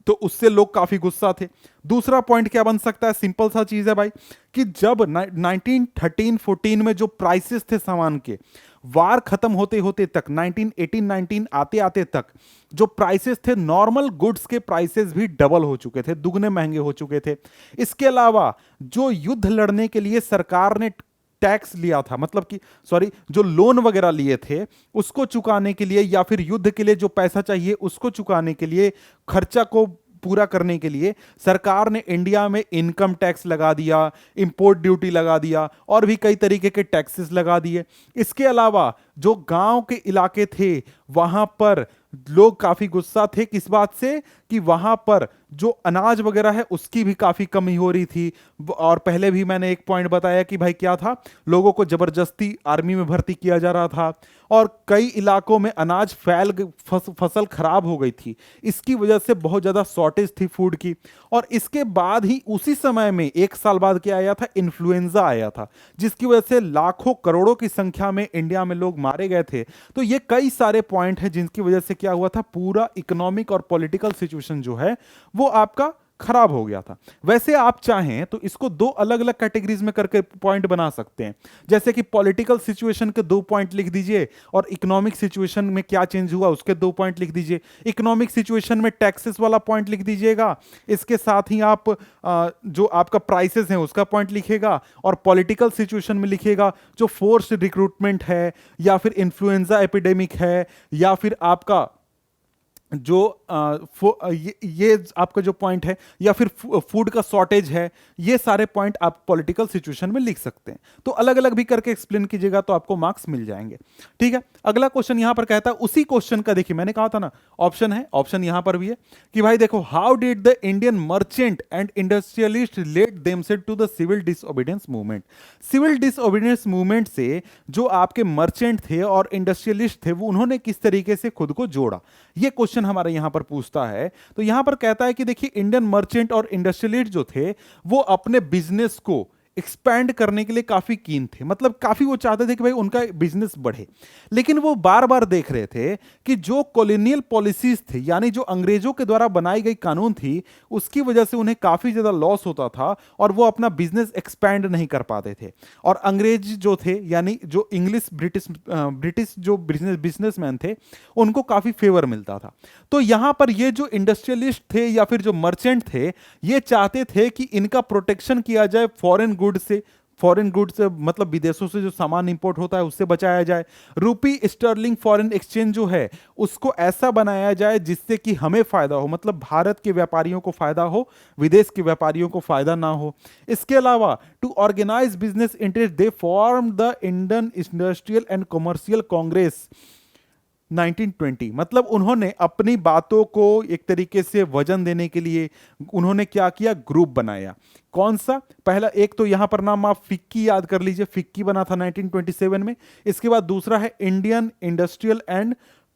तो उससे लोग काफी गुस्सा थे। दूसरा पॉइंट क्या बन सकता है, सिंपल सा चीज है भाई, कि जब 1913-14 में जो प्राइसेस थे सामान के, वार खत्म होते होते तक 1918-19 आते आते तक जो प्राइसेस थे, नॉर्मल गुड्स के प्राइसेस भी डबल हो चुके थे, दुगने महंगे हो चुके थे। इसके अलावा जो युद्ध लड़ने के लिए सरकार ने टैक्स लिया था, मतलब कि सॉरी, जो लोन वगैरह लिए थे उसको चुकाने के लिए, या फिर युद्ध के लिए जो पैसा चाहिए उसको चुकाने के लिए, खर्चा को पूरा करने के लिए सरकार ने इंडिया में इनकम टैक्स लगा दिया, इंपोर्ट ड्यूटी लगा दिया, और भी कई तरीके के टैक्सेस लगा दिए। इसके अलावा जो गांव के इलाके थे वहां पर लोग काफी गुस्सा थे, किस बात से, कि वहां पर जो अनाज वगैरह है उसकी भी काफी कमी हो रही थी। और पहले भी मैंने एक पॉइंट बताया कि भाई क्या था, लोगों को जबरदस्ती आर्मी में भर्ती किया जा रहा था, और कई इलाकों में अनाज फसल खराब हो गई थी। इसकी वजह से बहुत ज्यादा शॉर्टेज थी फूड की। और इसके बाद ही उसी समय में 1 साल बाद क्या आया था, इन्फ्लुएंजा आया था, जिसकी वजह से लाखों करोड़ों की संख्या में इंडिया में लोग मारे गए थे। तो ये कई सारे पॉइंट हैं जिनकी वजह से क्या हुआ था, पूरा इकोनॉमिक और पॉलिटिकल सिचुएशन जो है वो आपका खराब हो गया था। वैसे आप चाहें तो इसको दो अलग अलग कैटेगरीज में करके पॉइंट बना सकते हैं, जैसे कि पॉलिटिकल सिचुएशन के दो पॉइंट लिख दीजिए और इकोनॉमिक सिचुएशन में क्या चेंज हुआ उसके दो पॉइंट लिख दीजिए। इकोनॉमिक सिचुएशन में टैक्सेस वाला पॉइंट लिख दीजिएगा, इसके साथ ही आप जो आपका प्राइसेस हैं उसका पॉइंट लिखेगा, और पॉलिटिकल सिचुएशन में लिखिएगा जो फोर्स्ड रिक्रूटमेंट है, या फिर इन्फ्लुएंजा एपिडेमिक है, या फिर आपका जो ये आपका जो पॉइंट है, या फिर फूड का शॉर्टेज है। ये सारे पॉइंट आप पॉलिटिकल सिचुएशन में लिख सकते हैं। तो अलग अलग भी करके एक्सप्लेन कीजिएगा तो आपको मार्क्स मिल जाएंगे। ठीक है, अगला क्वेश्चन यहां पर कहता है, उसी क्वेश्चन का देखिए, मैंने कहा था ना ऑप्शन है, ऑप्शन यहां पर भी है कि भाई देखो, how did the Indian merchant and industrialist relate themself to the civil disobedience movement. Civil disobedience movement से जो आपके मर्चेंट थे और इंडस्ट्रियलिस्ट थे, वो उन्होंने किस तरीके से खुद को जोड़ा, ये क्वेश्चन हमारे यहां पर पूछता है। तो यहां पर कहता है कि देखिए, इंडियन मर्चेंट और इंडस्ट्रियलिस्ट जो थे वो अपने बिजनेस को एक्सपैंड करने के लिए काफी कीन थे, मतलब काफी वो चाहते थे कि भाई उनका बिजनेस बढ़े। लेकिन वो बार बार देख रहे थे कि जो कॉलोनियल पॉलिसीज थी, यानी जो अंग्रेजों के द्वारा बनाई गई कानून थी, उसकी वजह से उन्हें काफी ज्यादा लॉस होता था और वो अपना बिजनेस एक्सपैंड नहीं कर पाते थे। और अंग्रेज जो थे, यानी जो इंग्लिश ब्रिटिश जो बिजनेसमैन थे, उनको काफी फेवर मिलता था। तो यहां पर ये जो इंडस्ट्रियलिस्ट थे या फिर जो मर्चेंट थे, ये चाहते थे कि इनका प्रोटेक्शन किया जाए फॉरेन गुड से। फॉरेन गुड से मतलब विदेशों से जो सामान इंपोर्ट होता है उससे बचाया जाए। रूपी स्टर्लिंग फॉरेन एक्सचेंज जो है उसको ऐसा बनाया जाए जिससे कि हमें फायदा हो, मतलब भारत के व्यापारियों को फायदा हो, विदेश के व्यापारियों को फायदा ना हो। इसके अलावा to organise business interest they form the Indian Industrial and Commercial Congress 1920। मतलब उन्होंने अपनी बातों को एक तरीके से वजन देने के लिए उन्होंने क्या किया, ग्रुप बनाया। कौन सा? पहला एक तो यहां पर नाम आप फिक्की याद कर लीजिए, फिक्की बना था 1927 में। इसके बाद दूसरा है Indian Industrial and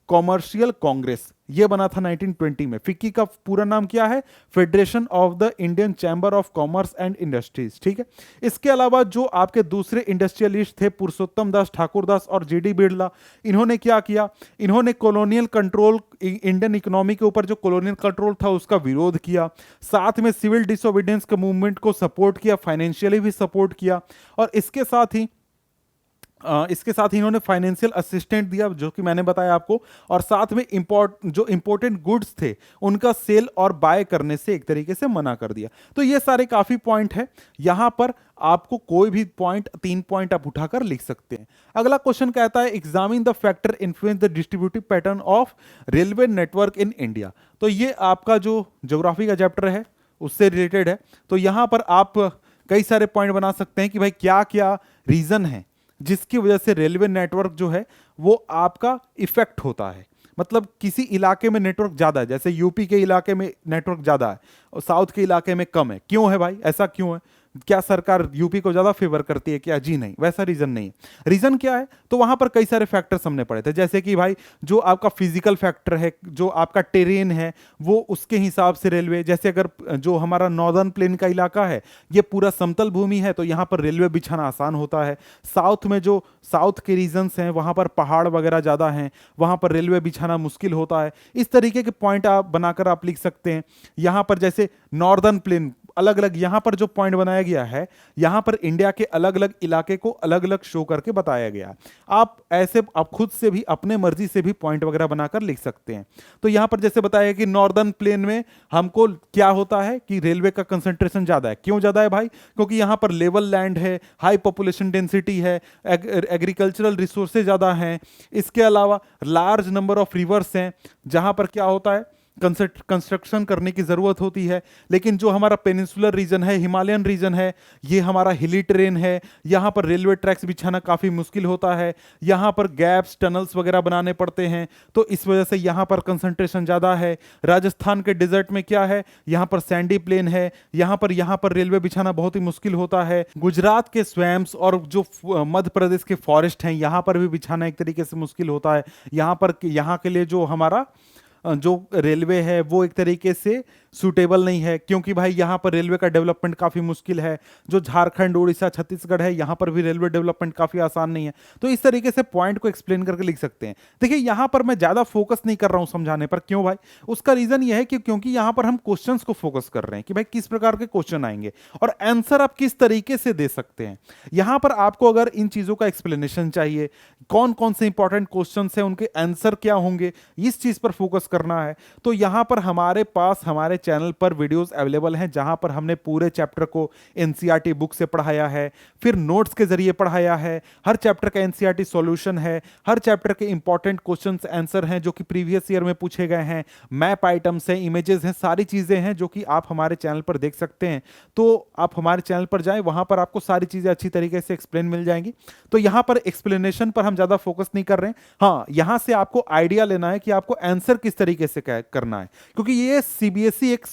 Commercial Congress, यह बना था 1920 में। फिक्की का पूरा नाम क्या है? Federation of the Indian chamber of commerce and industries. ठीक है, इसके अलावा जो आपके दूसरे इंडस्ट्रियलिस्ट थे, पुरुषोत्तम दास ठाकुरदास और जीडी बिरला, इन्होंने क्या किया, इन्होंने कॉलोनियल कंट्रोल, इंडियन इकोनॉमी के ऊपर जो कॉलोनियल कंट्रोल था उसका विरोध किया। साथ में सिविल डिसोबीडियंस के मूवमेंट को सपोर्ट किया, फाइनेंशियली भी सपोर्ट किया। और इसके साथ ही इन्होंने फाइनेंशियल असिस्टेंट दिया, जो कि मैंने बताया आपको। और साथ में जो इंपॉर्टेंट गुड्स थे उनका सेल और बाय करने से एक तरीके से मना कर दिया। तो ये सारे काफी पॉइंट है, यहां पर आपको कोई भी पॉइंट, 3 पॉइंट आप उठाकर लिख सकते हैं। अगला क्वेश्चन कहता है, examine the factor influence the distributive pattern of railway network in India. तो ये आपका जो ज्योग्राफी का चैप्टर है उससे रिलेटेड है। तो यहां पर आप कई सारे पॉइंट बना सकते हैं कि भाई क्या क्या रीजन है जिसकी वजह से रेलवे नेटवर्क जो है वो आपका इफेक्ट होता है। मतलब किसी इलाके में नेटवर्क ज्यादा है, जैसे यूपी के इलाके में नेटवर्क ज्यादा है और साउथ के इलाके में कम है। क्यों है भाई, ऐसा क्यों है? क्या सरकार यूपी को ज्यादा फेवर करती है क्या? जी नहीं, वैसा रीजन नहीं है। रीजन क्या है? तो वहां पर कई सारे फैक्टर्स हमने पढ़े थे, जैसे कि भाई जो आपका फिजिकल फैक्टर है, जो आपका टेरेन है, वो उसके हिसाब से रेलवे, जैसे अगर जो हमारा नॉर्दर्न प्लेन का इलाका है ये पूरा समतल भूमि है तो यहाँ पर रेलवे बिछाना आसान होता है। साउथ में जो साउथ के रीजन्स हैं वहां पर पहाड़ वगैरह ज्यादा हैं, वहां पर रेलवे बिछाना मुश्किल होता है। इस तरीके के पॉइंट आप बनाकर आप लिख सकते हैं। यहाँ पर जैसे नॉर्दर्न प्लेन अलग अलग, यहां पर जो पॉइंट बनाया गया है, यहां पर इंडिया के अलग अलग इलाके को अलग अलग शो करके बताया गया है। आप खुद से भी अपने मर्जी से भी पॉइंट वगैरह बनाकर लिख सकते हैं। तो यहां पर जैसे बताया कि नॉर्दर्न प्लेन में हमको क्या होता है कि रेलवे का कंसंट्रेशन ज्यादा है। क्यों ज्यादा है भाई? क्योंकि यहां पर लेवल लैंड है, हाई पॉपुलेशन डेंसिटी है, एग्रीकल्चरल रिसोर्सेज ज्यादा हैं। इसके अलावा लार्ज नंबर ऑफ रिवर्स हैं जहां पर क्या होता है, कंस्ट्रक्शन करने की जरूरत होती है। लेकिन जो हमारा पेनिनसुलर रीजन है, हिमालयन रीजन है, ये हमारा हिली टेरेन है, यहां पर रेलवे ट्रैक्स बिछाना काफी मुश्किल होता है। यहां पर गैप्स, टनल्स वगैरह बनाने पड़ते हैं, तो इस वजह से यहां पर कंसंट्रेशन ज्यादा है। राजस्थान के डिजर्ट में क्या है, यहां पर सैंडी प्लेन है, यहां पर रेलवे बिछाना बहुत ही मुश्किल होता है। गुजरात के स्वैम्स और जो मध्य प्रदेश के फॉरेस्ट हैं, यहां पर भी बिछाना एक तरीके से मुश्किल होता है। यहां के लिए जो हमारा जो रेलवे है वो एक तरीके से सूटेबल नहीं है, क्योंकि भाई यहाँ पर रेलवे का डेवलपमेंट काफ़ी मुश्किल है। जो झारखंड, उड़ीसा, छत्तीसगढ़ है, यहाँ पर भी रेलवे डेवलपमेंट काफ़ी आसान नहीं है। तो इस तरीके से पॉइंट को एक्सप्लेन करके लिख सकते हैं। देखिए यहाँ पर मैं ज़्यादा फोकस नहीं कर रहा हूँ समझाने पर। क्यों भाई? उसका रीज़न ये है कि क्योंकि यहाँ पर हम क्वेश्चंस को फोकस कर रहे हैं कि भाई किस प्रकार के क्वेश्चन आएंगे और आंसर आप किस तरीके से दे सकते हैं। यहाँ पर आपको अगर इन चीज़ों का एक्सप्लेनेशन चाहिए, कौन कौन से इंपॉर्टेंट क्वेश्चन है, उनके आंसर क्या होंगे, इस चीज़ पर फोकस करना है। तो यहाँ पर हमारे पास हमारे चैनल पर वीडियोस अवेलेबल हैं जहां पर हमने पूरे चैप्टर को एनसीईआरटी बुक से पढ़ाया है, फिर नोट्स के जरिए पढ़ाया है। हर चैप्टर का एनसीईआरटी सॉल्यूशन है, हर चैप्टर के इंपॉर्टेंट क्वेश्चंस आंसर हैं जो कि प्रीवियस ईयर में पूछे गए हैं, मैप आइटम्स हैं, इमेजेस हैं, सारी चीजें हैं जो कि आप हमारे चैनल पर देख सकते हैं। तो आप हमारे चैनल पर जाएं, वहां पर आपको सारी चीजें अच्छी तरीके से एक्सप्लेन मिल जाएंगी। तो यहां पर एक्सप्लेनेशन पर हम ज्यादा फोकस नहीं कर रहे हैं। हाँ, यहां से आपको आइडिया लेना है कि आपको आंसर किस तरीके से करना है, क्योंकि ये सीबीएसई एक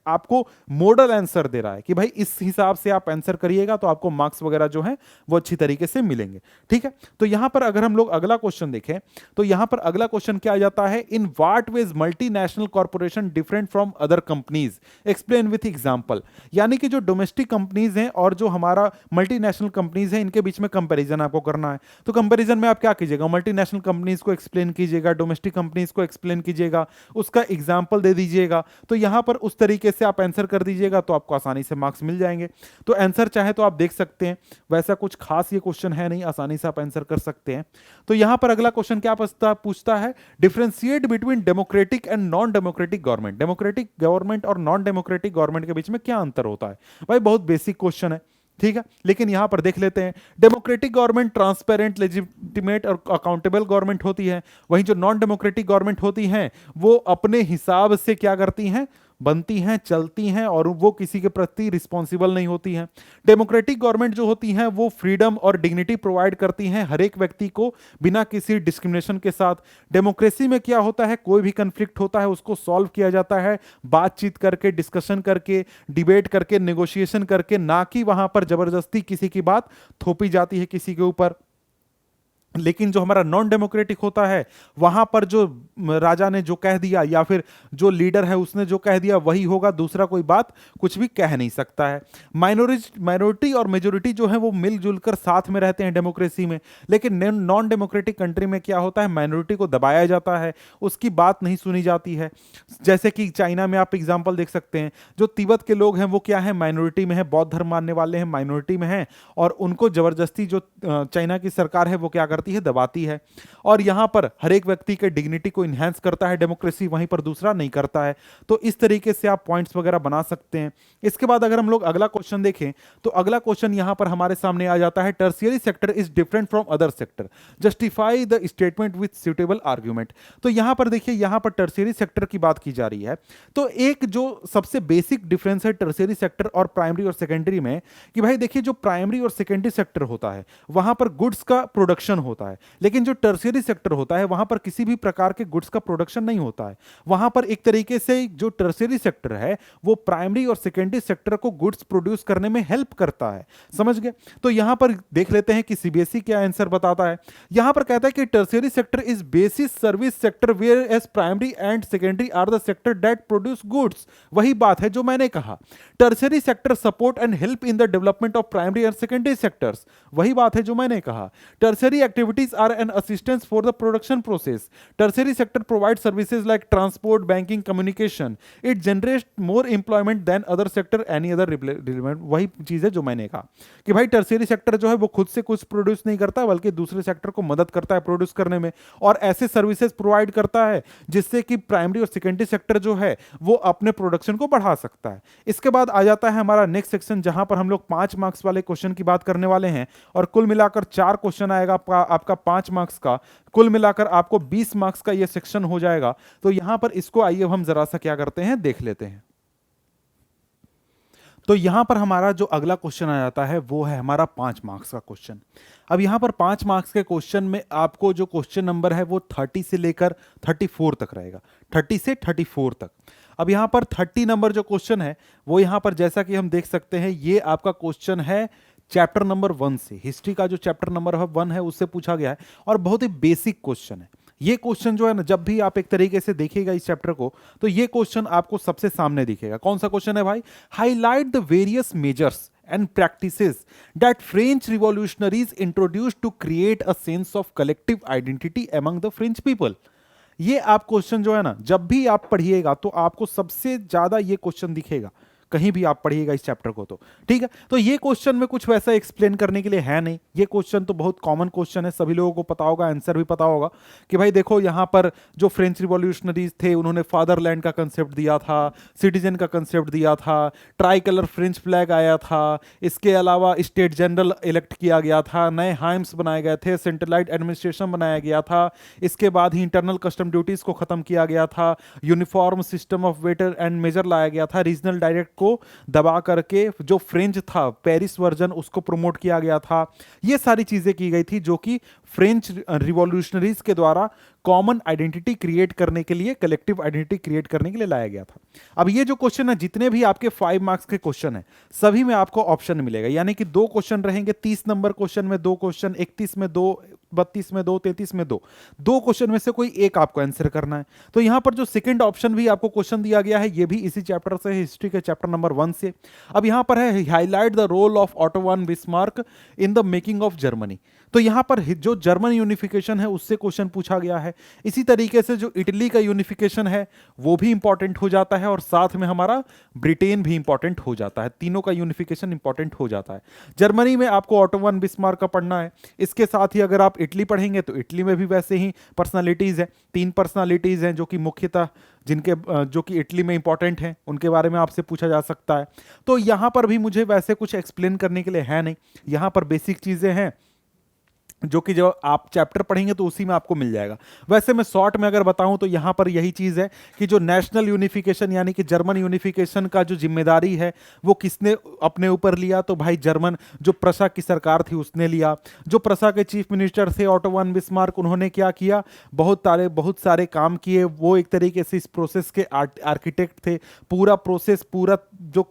आपको मॉडल आंसर दे रहा है कि भाई इस हिसाब से आप आंसर करिएगा तो आपको मार्क्स वगैरह जो है वो अच्छी तरीके से मिलेंगे। ठीक है, तो यहां पर अगर हम लोग अगला क्वेश्चन देखें तो यहां पर अगला क्वेश्चन क्या आ जाता है, in what ways multinational corporation different from other companies, explain with example. यानी कि जो डोमेस्टिक कंपनीज हैं और जो हमारा मल्टीनेशनल कंपनीज हैं, इनके बीच में कंपैरिजन आपको करना है। तो कंपैरिजन में आप क्या कीजिएगा, मल्टीनेशनल कंपनीज को एक्सप्लेन कीजिएगा, डोमेस्टिक कंपनीज को एक्सप्लेन कीजिएगा, उसका एग्जांपल दे दीजिएगा। तो यहां पर उस तरीके से आप आंसर कर दीजिएगा तो आपको आसानी से मार्क्स मिल जाएंगे। तो आंसर चाहे तो आप देख सकते हैं, वैसा कुछ खास ये क्वेश्चन है नहीं, आसानी से आप आंसर कर सकते हैं। तो यहां पर अगला क्वेश्चन क्या पूछता है, differentiate between democratic and non democratic government. Democratic government और नॉन डेमोक्रेटिक गवर्नमेंट के बीच में क्या अंतर होता है? भाई बहुत बेसिक क्वेश्चन है, ठीक है, लेकिन यहां पर देख लेते हैं। डेमोक्रेटिक गवर्नमेंट ट्रांसपेरेंट, लेजिटिमेट और अकाउंटेबल गवर्नमेंट होती है, वहीं जो नॉन डेमोक्रेटिक गवर्नमेंट होती हैं वो अपने हिसाब से क्या करती हैं, बनती हैं, चलती हैं और वो किसी के प्रति रिस्पॉन्सिबल नहीं होती हैं। डेमोक्रेटिक गवर्नमेंट जो होती हैं वो फ्रीडम और डिग्निटी प्रोवाइड करती हैं हर एक व्यक्ति को बिना किसी डिस्क्रिमिनेशन के साथ। डेमोक्रेसी में क्या होता है, कोई भी कंफ्लिक्ट होता है उसको सॉल्व किया जाता है बातचीत करके, डिस्कशन करके, डिबेट करके, नेगोशिएशन करके, ना कि वहां पर जबरदस्ती किसी की बात थोपी जाती है किसी के ऊपर। लेकिन जो हमारा नॉन डेमोक्रेटिक होता है वहां पर जो राजा ने जो कह दिया या फिर जो लीडर है उसने जो कह दिया वही होगा, दूसरा कोई बात कुछ भी कह नहीं सकता है। माइनॉरिटी और मेजोरिटी जो है वो मिलजुल कर साथ में रहते हैं डेमोक्रेसी में, लेकिन नॉन डेमोक्रेटिक कंट्री में क्या होता है, माइनॉरिटी को दबाया जाता है, उसकी बात नहीं सुनी जाती है। जैसे कि चाइना में आप एग्जाम्पल देख सकते हैं, जो तिब्बत के लोग हैं वो क्या है, माइनॉरिटी में है, बौद्ध धर्म मानने वाले हैं, माइनॉरिटी में हैं, और उनको जबरदस्ती जो चाइना की सरकार है वो क्या करती है, दबाती है। और यहां पर हर एक व्यक्ति के डिग्निटी को इनहेंस करता है डेमोक्रेसी, वहीं पर दूसरा नहीं करता है। तो इस तरीके से आप पॉइंट्स वगैरह बना सकते हैं। इसके बाद अगर हम लोग अगला क्वेश्चन देखें तो अगला क्वेश्चन यहां पर हमारे सामने आ जाता है, tertiary sector is different from other sector, justify the statement with suitable argument. तो यहां पर देखिए, यहां पर टर्शियरी सेक्टर की बात की जा रही है। तो एक जो सबसे बेसिक डिफरेंस है टर्शियरी सेक्टर और प्राइमरी और सेकेंडरी में, कि भाई देखिए जो प्राइमरी और सेकेंडरी सेक्टर होता है वहां पर गुड्स का प्रोडक्शन होता है, लेकिन जो टर्शियरी सेक्टर होता है वहां पर किसी भी प्रकार के गुड्स का प्रोडक्शन नहीं होता है। वहां पर एक तरीके से जो टर्शियरी सेक्टर है वो प्राइमरी और सेकेंडरी सेक्टर को गुड्स प्रोड्यूस करने में हेल्प करता है। समझ गए? तो यहां पर देख लेते हैं कि सीबीएसई क्या आंसर बताता है। यहां पर कहता है कि tertiary sector is basis service sector whereas primary and secondary are the sector that produce goods. वही बात है जो मैंने कहा, tertiary sector support and help in the development of primary and secondary sectors. वही बात है जो मैंने कहा, tertiary activities are an assistance for the production process. Tertiary sector provide services like transport, banking, communication. It generate more employment than other sector any other relevant. वही चीज है जो मैंने कहा कि भाई टर्शियरी सेक्टर जो है वो खुद से कुछ प्रोड्यूस नहीं करता बल्कि दूसरे सेक्टर को मदद करता है प्रोड्यूस करने में, और ऐसे सर्विसेज प्रोवाइड करता है जिससे कि प्राइमरी और सेकेंडरी सेक्टर जो है वो अपने प्रोडक्शन को बढ़ा सकता है। इसके बाद आ जाता है हमारा नेक्स्ट सेक्शन जहां पर हम लोग 5 मार्क्स वाले क्वेश्चन की बात करने वाले हैं, और कुल मिलाकर 4 क्वेश्चन आएगा आपका 5 मार्क्स का। कुल मिलाकर आपको 20 मार्क्स का यह सेक्शन हो जाएगा। तो यहां पर इसको आइए हम जरा सा क्या करते हैं, देख लेते हैं। तो यहां पर हमारा जो अगला क्वेश्चन आ जाता है वो है हमारा 5 मार्क्स का क्वेश्चन। अब यहां पर 5 मार्क्स के क्वेश्चन में आपको जो क्वेश्चन नंबर है वो 30 से लेकर 34 तक रहेगा, 30 से 34 तक। अब यहां पर 30 नंबर जो क्वेश्चन है वो यहां पर जैसा कि हम देख सकते हैं ये आपका क्वेश्चन है चैप्टर नंबर 1 से। हिस्ट्री का जो चैप्टर नंबर 1 है उससे पूछा गया है और बहुत ही बेसिक क्वेश्चन है। ये क्वेश्चन जो है ना, जब भी आप एक तरीके से देखिएगा इस चैप्टर को, तो ये क्वेश्चन आपको सबसे सामने दिखेगा। कौन सा क्वेश्चन है भाई? Highlight the various measures and practices that French revolutionaries introduced to create a sense of collective identity among the French people। ये आप क्वेश्चन जो है ना, जब भी आप पढ़िएगा तो आपको सबसे ज्यादा ये क्वेश्चन दिखेगा, कहीं भी आप पढ़िएगा इस चैप्टर को तो। ठीक है, तो ये क्वेश्चन में कुछ वैसा एक्सप्लेन करने के लिए है नहीं। ये क्वेश्चन तो बहुत कॉमन क्वेश्चन है, सभी लोगों को पता होगा, आंसर भी पता होगा कि भाई देखो यहां पर जो फ्रेंच रिवॉल्यूशनरीज थे उन्होंने फादरलैंड का कंसेप्ट दिया था, सिटीजन का कंसेप्ट दिया था, ट्राई कलर फ्रेंच फ्लैग आया था, इसके अलावा स्टेट जनरल इलेक्ट किया गया था, नए हाइम्स बनाए गए थे, सेंट्रलाइज्ड एडमिनिस्ट्रेशन बनाया गया था, इसके बाद ही इंटरनल कस्टम ड्यूटीज को खत्म किया गया था, uniform system of weight and measure लाया गया था, रीजनल डायरेक्ट को दबा करके जो फ्रेंच था पेरिस वर्जन उसको प्रमोट किया गया था। ये सारी चीजें की गई थी जो कि फ्रेंच रिवॉल्यूशनरीज के द्वारा कॉमन आइडेंटिटी क्रिएट करने के लिए, कलेक्टिव आइडेंटिटी क्रिएट करने के लिए लाया गया था। अब ये जो क्वेश्चन है, जितने भी आपके 5 मार्क्स के क्वेश्चन है सभी में आपको ऑप्शन मिलेगा, यानी कि 2 क्वेश्चन रहेंगे, 30 नंबर क्वेश्चन में 2 क्वेश्चन, 31 में 2, 32 में 2, 33 में 2, 2 क्वेश्चन में से कोई एक आपको आंसर करना है। तो यहां पर जो सेकंड ऑप्शन भी आपको क्वेश्चन दिया गया है ये भी इसी चैप्टर से है, हिस्ट्री के चैप्टर नंबर 1 से। अब यहां पर है highlight the role of Otto von Bismarck in the making of Germany. तो यहां पर जो जर्मन यूनिफिकेशन है उससे क्वेश्चन पूछा गया है। इसी तरीके से जो इटली का यूनिफिकेशन है वो भी इंपॉर्टेंट हो जाता है, और साथ में हमारा ब्रिटेन भी इंपॉर्टेंट हो जाता है, तीनों का यूनिफिकेशन इंपॉर्टेंट हो जाता है। जर्मनी में आपको ऑटो वन बिस्मार्क का पढ़ना है, इसके साथ ही अगर आप इटली पढ़ेंगे तो इटली में भी वैसे ही पर्सनालिटीज हैं, 3 पर्सनालिटीज हैं जो कि मुख्यतः जिनके जो कि इटली में इंपॉर्टेंट हैं, उनके बारे में आपसे पूछा जा सकता है। तो यहां पर भी मुझे वैसे कुछ एक्सप्लेन करने के लिए है नहीं, यहां पर बेसिक चीजें हैं जो कि जो आप चैप्टर पढ़ेंगे तो उसी में आपको मिल जाएगा। वैसे मैं शॉर्ट में अगर बताऊं तो यहां पर यही चीज है कि जो नेशनल यूनिफिकेशन यानी कि जर्मन यूनिफिकेशन का जो जिम्मेदारी है वो किसने अपने ऊपर लिया, तो भाई जर्मन जो प्रशा की सरकार थी उसने लिया। जो प्रशा के चीफ मिनिस्टर थे ऑटो वन बिस्मार्क, उन्होंने क्या किया, बहुत सारे काम किए, वो एक तरीके से इस प्रोसेस के आर्किटेक्ट थे। पूरा प्रोसेस, पूरा जो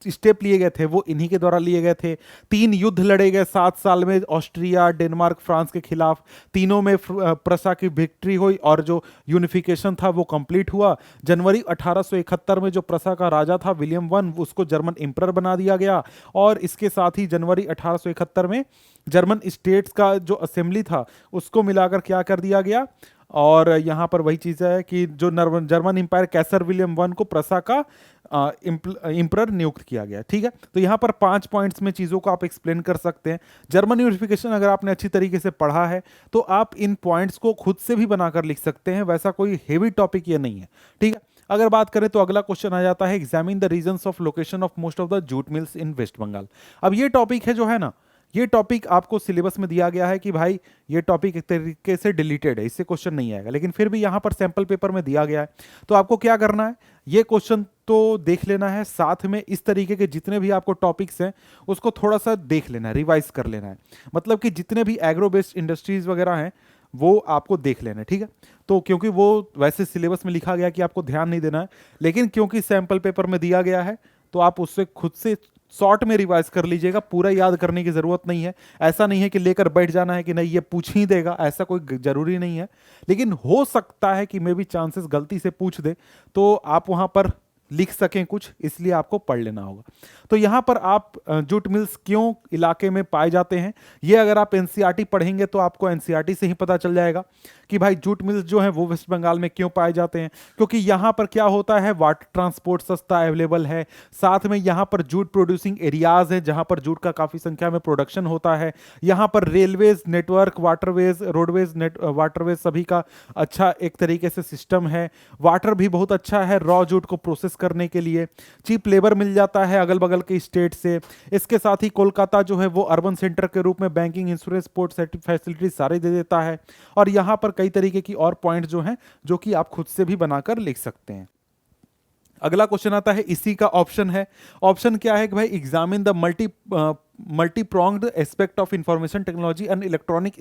स्टेप लिए गए थे वो इन्हीं के द्वारा लिए गए थे। 3 युद्ध लड़े गए 7 साल में, ऑस्ट्रिया, डेनमार्क, फ्रांस के खिलाफ, तीनों में प्रशा की विक्ट्री हुई और जो यूनिफिकेशन था वो कंप्लीट हुआ। जनवरी 1871 में जो प्रशा का राजा था विलियम वन, उसको जर्मन एम्परर बना दिया गया, और इसके साथ ही जनवरी 1871 में जर्मन स्टेट्स का जो असेंबली था उसको मिलाकर क्या कर दिया गया, और यहां पर वही चीज है कि जो जर्मन इंपायर कैसर विलियम वन को प्रशा का इंपरर नियुक्त किया गया। ठीक है, तो यहां पर 5 पॉइंट्स में चीजों को आप एक्सप्लेन कर सकते हैं। जर्मन यूनिफिकेशन अगर आपने अच्छी तरीके से पढ़ा है तो आप इन पॉइंट्स को खुद से भी बनाकर लिख सकते हैं, वैसा कोई हेवी टॉपिक ये नहीं है। ठीक है, अगर बात करें तो अगला क्वेश्चन आ जाता है examine the reasons of location of most of the jute mills in West Bengal. अब ये टॉपिक है जो है ना, ये टॉपिक आपको सिलेबस में दिया गया है कि भाई ये टॉपिक एक तरीके से डिलीटेड है, इससे क्वेश्चन नहीं आएगा, लेकिन फिर भी यहां पर सैंपल पेपर में दिया गया है। तो आपको क्या करना है, ये क्वेश्चन तो देख लेना है, साथ में इस तरीके के जितने भी आपको टॉपिक्स हैं उसको थोड़ा सा देख लेना है, रिवाइज कर लेना है। मतलब कि जितने भी एग्रो बेस्ड इंडस्ट्रीज वगैरह हैं वो आपको देख लेना है। ठीक है, तो क्योंकि वो वैसे सिलेबस में लिखा गया कि आपको ध्यान नहीं देना है, लेकिन क्योंकि सैंपल पेपर में दिया गया है तो आप उससे खुद से शॉर्ट में रिवाइज कर लीजिएगा, पूरा याद करने की जरूरत नहीं है। ऐसा नहीं है कि लेकर बैठ जाना है कि नहीं ये पूछ ही देगा, ऐसा कोई जरूरी नहीं है, लेकिन हो सकता है कि मे भी चांसेस गलती से पूछ दे तो आप वहां पर लिख सकें कुछ, इसलिए आपको पढ़ लेना होगा। तो यहां पर आप जूट मिल्स क्यों इलाके में पाए जाते हैं, ये अगर आप एनसीईआरटी पढ़ेंगे तो आपको एनसीईआरटी से ही पता चल जाएगा कि भाई जूट मिल्स जो हैं वो वेस्ट बंगाल में क्यों पाए जाते हैं। क्योंकि यहां पर क्या होता है, वाटर ट्रांसपोर्ट सस्ता अवेलेबल है, साथ में यहां पर जूट प्रोड्यूसिंग एरियाज हैं जहां पर जूट का काफी संख्या में प्रोडक्शन होता है। यहां पर railways network, waterways, roadways waterways सभी का अच्छा एक तरीके से सिस्टम है। वाटर भी बहुत अच्छा है रॉ जूट को प्रोसेस करने के लिए। चीप लेबर मिल जाता है अगल बगल के स्टेट से। इसके साथ ही कोलकाता जो है वो अर्बन सेंटर के रूप में बैंकिंग, इंश्योरेंस, पोर्ट फैसिलिटी सारे दे देता है। और यहां पर कई तरीके की और पॉइंट जो हैं जो कि आप खुद से भी बनाकर लिख सकते हैं। अगला क्वेश्चन आता है, इसी का ऑप्शन है। ऑप्शन क्या है कि भाई examine the multi multi pronged aspect of information technology and electronic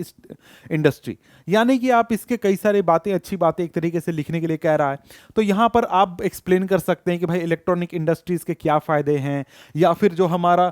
industry, यानी कि आप इसके कई सारी बातें, अच्छी बातें एक तरीके से लिखने के लिए कह रहा है। तो यहां पर आप एक्सप्लेन कर सकते हैं कि भाई इलेक्ट्रॉनिक इंडस्ट्रीज के क्या फायदे हैं, या फिर जो हमारा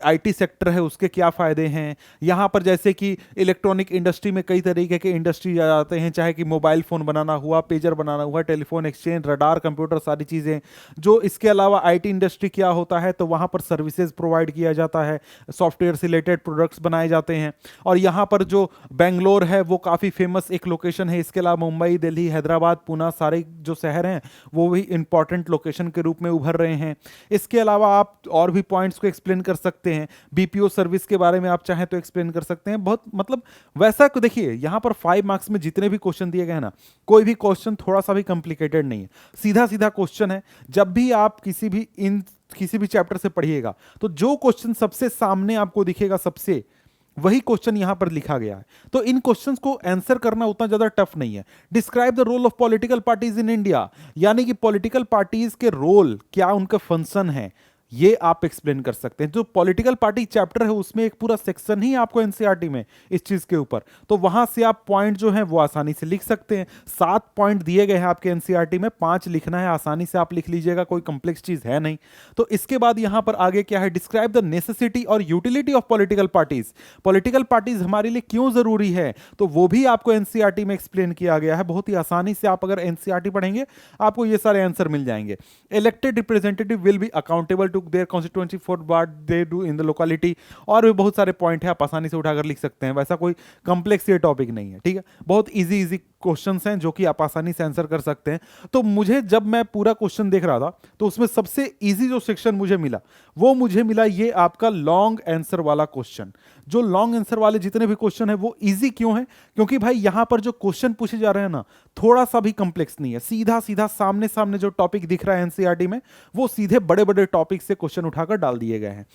आईटी सेक्टर है उसके क्या फायदे हैं। यहां पर जैसे कि इलेक्ट्रॉनिक इंडस्ट्री में कई तरीके के इंडस्ट्री आ जाते हैं, चाहे कि मोबाइल फोन बनाना हुआ, पेजर बनाना हुआ, टेलीफोन एक्सचेंज, रडार, कंप्यूटर, सारी चीजें। जो इसके अलावा आईटी इंडस्ट्री क्या होता है, तो वहां पर सर्विसेज प्रोवाइड किया जाता है, सॉफ्टवेयर से रिलेटेड प्रोडक्ट्स बनाए जाते हैं। और यहाँ पर जो बेंगलोर है वो काफ़ी फेमस एक लोकेशन है। इसके अलावा मुंबई, दिल्ली, हैदराबाद, पुणे, सारे जो शहर हैं वो भी इंपॉर्टेंट लोकेशन के रूप में उभर रहे हैं। इसके अलावा आप और भी पॉइंट्स को एक्सप्लेन कर सकते हैं। बीपीओ सर्विस के बारे में आप चाहें तो एक्सप्लेन कर सकते हैं। बहुत मतलब वैसा देखिए, यहाँ पर 5 मार्क्स में जितने भी क्वेश्चन दिए गए हैं ना, कोई भी क्वेश्चन थोड़ा सा भी कॉम्प्लिकेटेड नहीं है, सीधा सीधा क्वेश्चन है। जब भी आप किसी भी चैप्टर से पढ़िएगा तो जो क्वेश्चन सबसे सामने आपको दिखेगा, सबसे वही क्वेश्चन यहां पर लिखा गया है। तो इन क्वेश्चंस को आंसर करना उतना ज्यादा टफ नहीं है। Describe the role of political parties in India, यानी कि पॉलिटिकल पार्टीज के रोल क्या, उनका फंक्शन है, ये आप एक्सप्लेन कर सकते हैं। जो पॉलिटिकल पार्टी चैप्टर है उसमें एक पूरा सेक्शन ही आपको एनसीईआरटी में इस चीज के ऊपर, तो वहां से आप पॉइंट जो है वो आसानी से लिख सकते हैं। 7 पॉइंट दिए गए हैं आपके एनसीईआरटी में, 5 लिखना है, आसानी से आप लिख लीजिएगा, कोई कंप्लेक्स चीज है नहीं। तो इसके बाद यहां पर आगे क्या है, डिस्क्राइब द नेसेसिटी और utility of political parties. Political parties हमारे लिए क्यों जरूरी है, तो वो भी आपको एनसीईआरटी में एक्सप्लेन किया गया है। बहुत ही आसानी से आप अगर एनसीईआरटी पढ़ेंगे आपको ये सारे आंसर मिल जाएंगे। Elected representative will be accountable to their constituency for what they do in the locality. और भी बहुत सारे पॉइंट है, आप आसानी से उठाकर लिख सकते हैं। वैसा कोई कंप्लेक्स ये टॉपिक नहीं है, ठीक है। बहुत इजी इजी क्वेश्चंस हैं जो कि आप आसानी से आंसर कर सकते हैं। तो मुझे जब मैं पूरा क्वेश्चन देख रहा था तो उसमें सबसे इजी जो सेक्शन मुझे मिला वो मुझे मिला ये आपका लॉन्ग आंसर वाला क्वेश्चन। जो लॉन्ग आंसर वाले जितने भी क्वेश्चन है वो इजी क्यों है, क्योंकि भाई यहां पर जो क्वेश्चन पूछे जा रहे हैं ना, थोड़ा सा भी कंप्लेक्स नहीं है। सीधा सीधा सामने सामने जो टॉपिक दिख रहा है एनसीईआरटी में, वो सीधे बड़े बड़े टॉपिक से क्वेश्चन उठाकर डाल दिए गए हैं।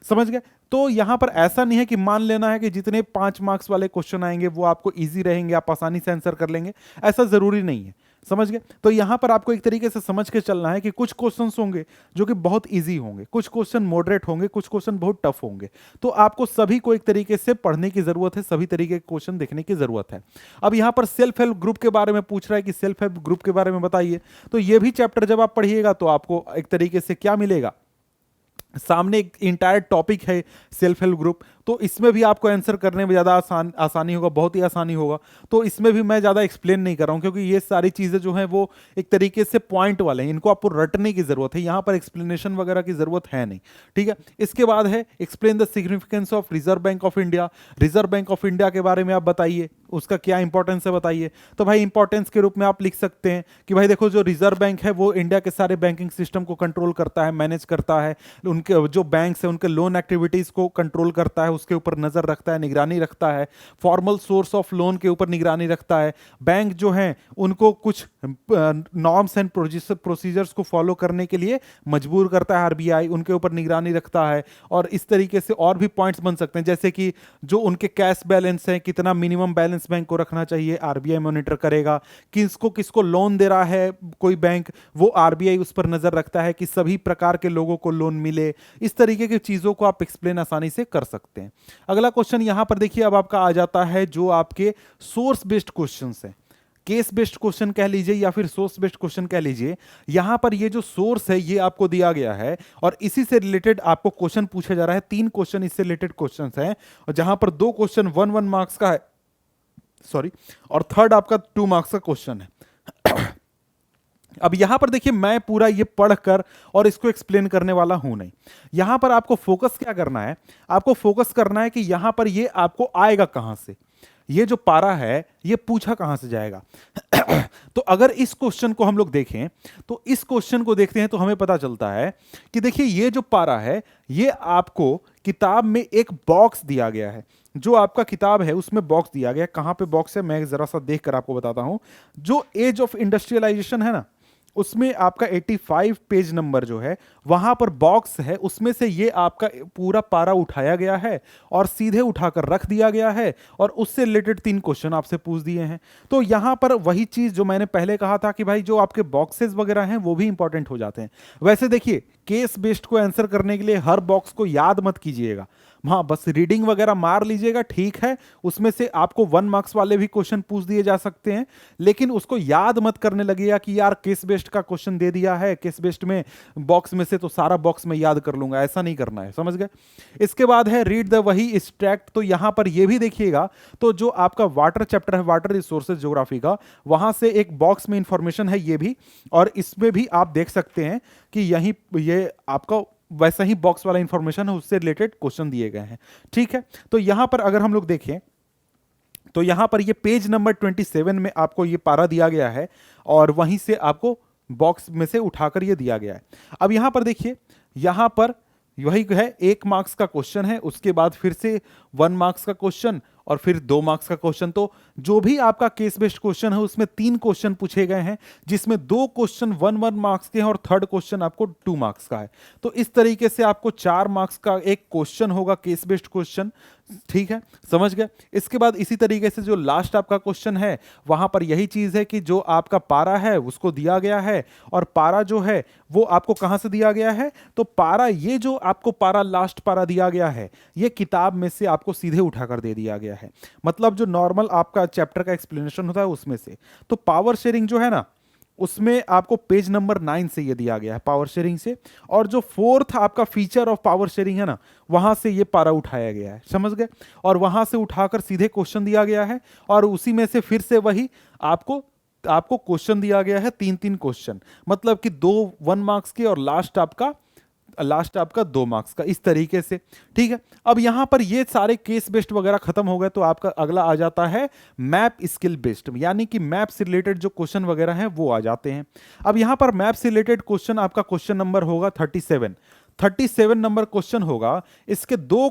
समझ गए। तो यहां पर ऐसा नहीं है कि मान लेना है कि जितने 5 मार्क्स वाले क्वेश्चन आएंगे वो आपको इजी रहेंगे, आप आसानी से आंसर कर लेंगे, ऐसा जरूरी नहीं है। समझ गए। तो यहां पर आपको एक तरीके से समझ के चलना है कि कुछ क्वेश्चंस होंगे जो कि बहुत इजी होंगे, कुछ क्वेश्चन मॉडरेट होंगे, कुछ क्वेश्चन बहुत टफ होंगे। तो आपको सभी को एक तरीके से पढ़ने की जरूरत है, सभी तरीके के क्वेश्चन देखने की जरूरत है। अब यहां पर सेल्फ हेल्प ग्रुप के बारे में पूछ रहा है कि सेल्फ हेल्प ग्रुप के बारे में बताइए। तो यह भी चैप्टर जब आप पढ़िएगा तो आपको एक तरीके से क्या मिलेगा, सामने एक इंटायर टॉपिक है सेल्फ हेल्प ग्रुप। तो इसमें भी आपको आंसर करने में ज़्यादा आसानी होगा, बहुत ही आसानी होगा। तो इसमें भी मैं ज़्यादा एक्सप्लेन नहीं कर रहा हूँ, क्योंकि ये सारी चीज़ें जो हैं वो एक तरीके से पॉइंट वाले हैं, इनको आपको रटने की ज़रूरत है, यहाँ पर एक्सप्लेनेशन वगैरह की ज़रूरत है नहीं, ठीक है। इसके बाद है explain the significance of reserve bank of India. Reserve bank of India के बारे में आप बताइए, उसका क्या इंपॉर्टेंस है बताइए। तो भाई इंपॉर्टेंस के रूप में आप लिख सकते हैं कि भाई देखो, जो रिजर्व बैंक है वो इंडिया के सारे बैंकिंग सिस्टम को कंट्रोल करता है, मैनेज करता है, उनके जो बैंक्स है उनके लोन एक्टिविटीज़ को कंट्रोल करता है, उसके ऊपर नज़र रखता है, निगरानी रखता है, फॉर्मल सोर्स ऑफ लोन के ऊपर निगरानी रखता है। बैंक जो हैं उनको कुछ नॉर्म्स एंड प्रोसीजर्स को फॉलो करने के लिए मजबूर करता है आरबीआई, उनके ऊपर निगरानी रखता है। और इस तरीके से और भी पॉइंट्स बन सकते हैं, जैसे कि जो उनके कैश बैलेंस है, कितना मिनिमम बैलेंस बैंक को रखना चाहिए, आरबीआई मॉनिटर करेगा। किसको किसको लोन दे रहा है कोई बैंक, वो आरबीआई उस पर नजर रखता है कि सभी प्रकार के लोगों को लोन मिले। इस तरीके की चीजों को आप एक्सप्लेन आसानी से कर सकते हैं। अगला क्वेश्चन यहां पर देखिए अब आपका आ जाता है जो आपके सोर्स बेस्ड क्वेश्चंस हैं, केस बेस्ड क्वेश्चन कह लीजिए या फिर सोर्स बेस्ड क्वेश्चन कह लीजिए। यहां पर ये जो सोर्स है ये आपको दिया गया है और इसी से रिलेटेड आपको क्वेश्चन पूछा जा रहा है। 3 क्वेश्चन इससे रिलेटेड क्वेश्चंस हैं, और जहां पर 2 क्वेश्चन 1 मार्क्स का है, सॉरी, और थर्ड आपका 2 मार्क्स का क्वेश्चन है। अब यहां पर देखिए, मैं पूरा ये पढ़कर और इसको एक्सप्लेन करने वाला हूं नहीं। यहां पर आपको फोकस क्या करना है, आपको फोकस करना है कि यहां पर ये आपको आएगा कहां से, ये जो पारा है ये पूछा कहां से जाएगा। तो अगर इस क्वेश्चन को हम लोग देखें, तो इस क्वेश्चन को देखते हैं तो हमें पता चलता है कि देखिए ये जो पारा है ये आपको किताब में एक बॉक्स दिया गया है। जो आपका किताब है उसमें बॉक्स दिया गया है। कहां पे बॉक्स है मैं जरा सा देखकर आपको बताता हूं। जो एज ऑफ इंडस्ट्रियलाइजेशन है ना, उसमें आपका 85 पेज नंबर जो है वहां पर बॉक्स है, उसमें से ये आपका पूरा पारा उठाया गया है और सीधे उठाकर रख दिया गया है और उससे रिलेटेड 3 क्वेश्चन आपसे पूछ दिए हैं। तो यहां पर वही चीज जो मैंने पहले कहा था कि भाई जो आपके बॉक्सेस वगैरह हैं वो भी इंपॉर्टेंट हो जाते हैं। वैसे देखिए, केस बेस्ड को आंसर करने के लिए हर बॉक्स को याद मत कीजिएगा, हाँ बस रीडिंग वगैरह मार लीजिएगा, ठीक है। उसमें से आपको 1 मार्क्स वाले भी क्वेश्चन पूछ दिए जा सकते हैं, लेकिन उसको याद मत करने लगेगा कि यार केस बेस्ड का क्वेश्चन दे दिया है, केस बेस्ड में बॉक्स में से तो सारा बॉक्स में याद कर लूंगा, ऐसा नहीं करना है, समझ गए। इसके बाद है रीड द वही एक्सट्रैक्ट। तो यहां पर ये भी देखिएगा, तो जो आपका वाटर चैप्टर है, वाटर रिसोर्सेज ज्योग्राफी का, वहां से एक बॉक्स में इंफॉर्मेशन है ये भी, और इसमें भी आप देख सकते हैं कि यही ये आपका वैसा ही बॉक्स वाला इंफॉर्मेशन है, उससे रिलेटेड क्वेश्चन दिए गए हैं, ठीक है। तो यहां पर अगर हम लोग देखें तो यहां पर ये पेज नंबर 27 में आपको ये पारा दिया गया है, और वहीं से आपको बॉक्स में से उठाकर ये दिया गया है। अब यहां पर देखिए, यहां पर वही है 1 मार्क्स का क्वेश्चन है, उसके बाद फिर से 1 मार्क्स का क्वेश्चन, और फिर 2 मार्क्स का क्वेश्चन। तो जो भी आपका केस बेस्ड क्वेश्चन है उसमें 3 क्वेश्चन पूछे गए हैं, जिसमें 2 क्वेश्चन 1 1 मार्क्स के हैं और थर्ड क्वेश्चन आपको 2 मार्क्स का है। तो इस तरीके से आपको 4 मार्क्स का एक क्वेश्चन होगा केस बेस्ड क्वेश्चन, ठीक है, समझ गए। इसके बाद इसी तरीके से जो लास्ट आपका क्वेश्चन है, वहां पर यही चीज है कि जो आपका पारा है उसको दिया गया है, और पारा जो है वो आपको कहां से दिया गया है, तो पारा, ये जो आपको पारा लास्ट पारा दिया गया है, ये किताब में से आपको सीधे उठाकर दे दिया गया है। मतलब जो नॉर्मल आपका चैप्टर का एक्सप्लेनेशन होता है उसमें से। तो पावर शेयरिंग जो है ना, उसमें आपको पेज नंबर 9 से ये दिया गया है, पावर शेयरिंग से। और जो फोर्थ आपका फीचर ऑफ पावर शेयरिंग है ना, वहां से ये पारा उठाया गया है, समझ गए। और वहां से उठाकर सीधे क्वेश्चन दिया गया है, और उसी में से फिर से वही आपको आपको क्वेश्चन दिया गया है, 3 3 क्वेश्चन, मतलब कि 2 1 मार्क्स के, और लास्ट आपका 2 मार्क्स का, इस तरीके से, ठीक है। अब यहां पर ये सारे केस बेस्ड वगैरह खत्म हो गए, तो आपका अगला आ जाता है मैप स्किल बेस्ड, यानी कि मैप से रिलेटेड जो क्वेश्चन वगैरह हैं वो आ जाते हैं। अब यहां पर मैप से रिलेटेड क्वेश्चन, आपका क्वेश्चन नंबर होगा 37 नंबर क्वेश्चन होगा। इसके 2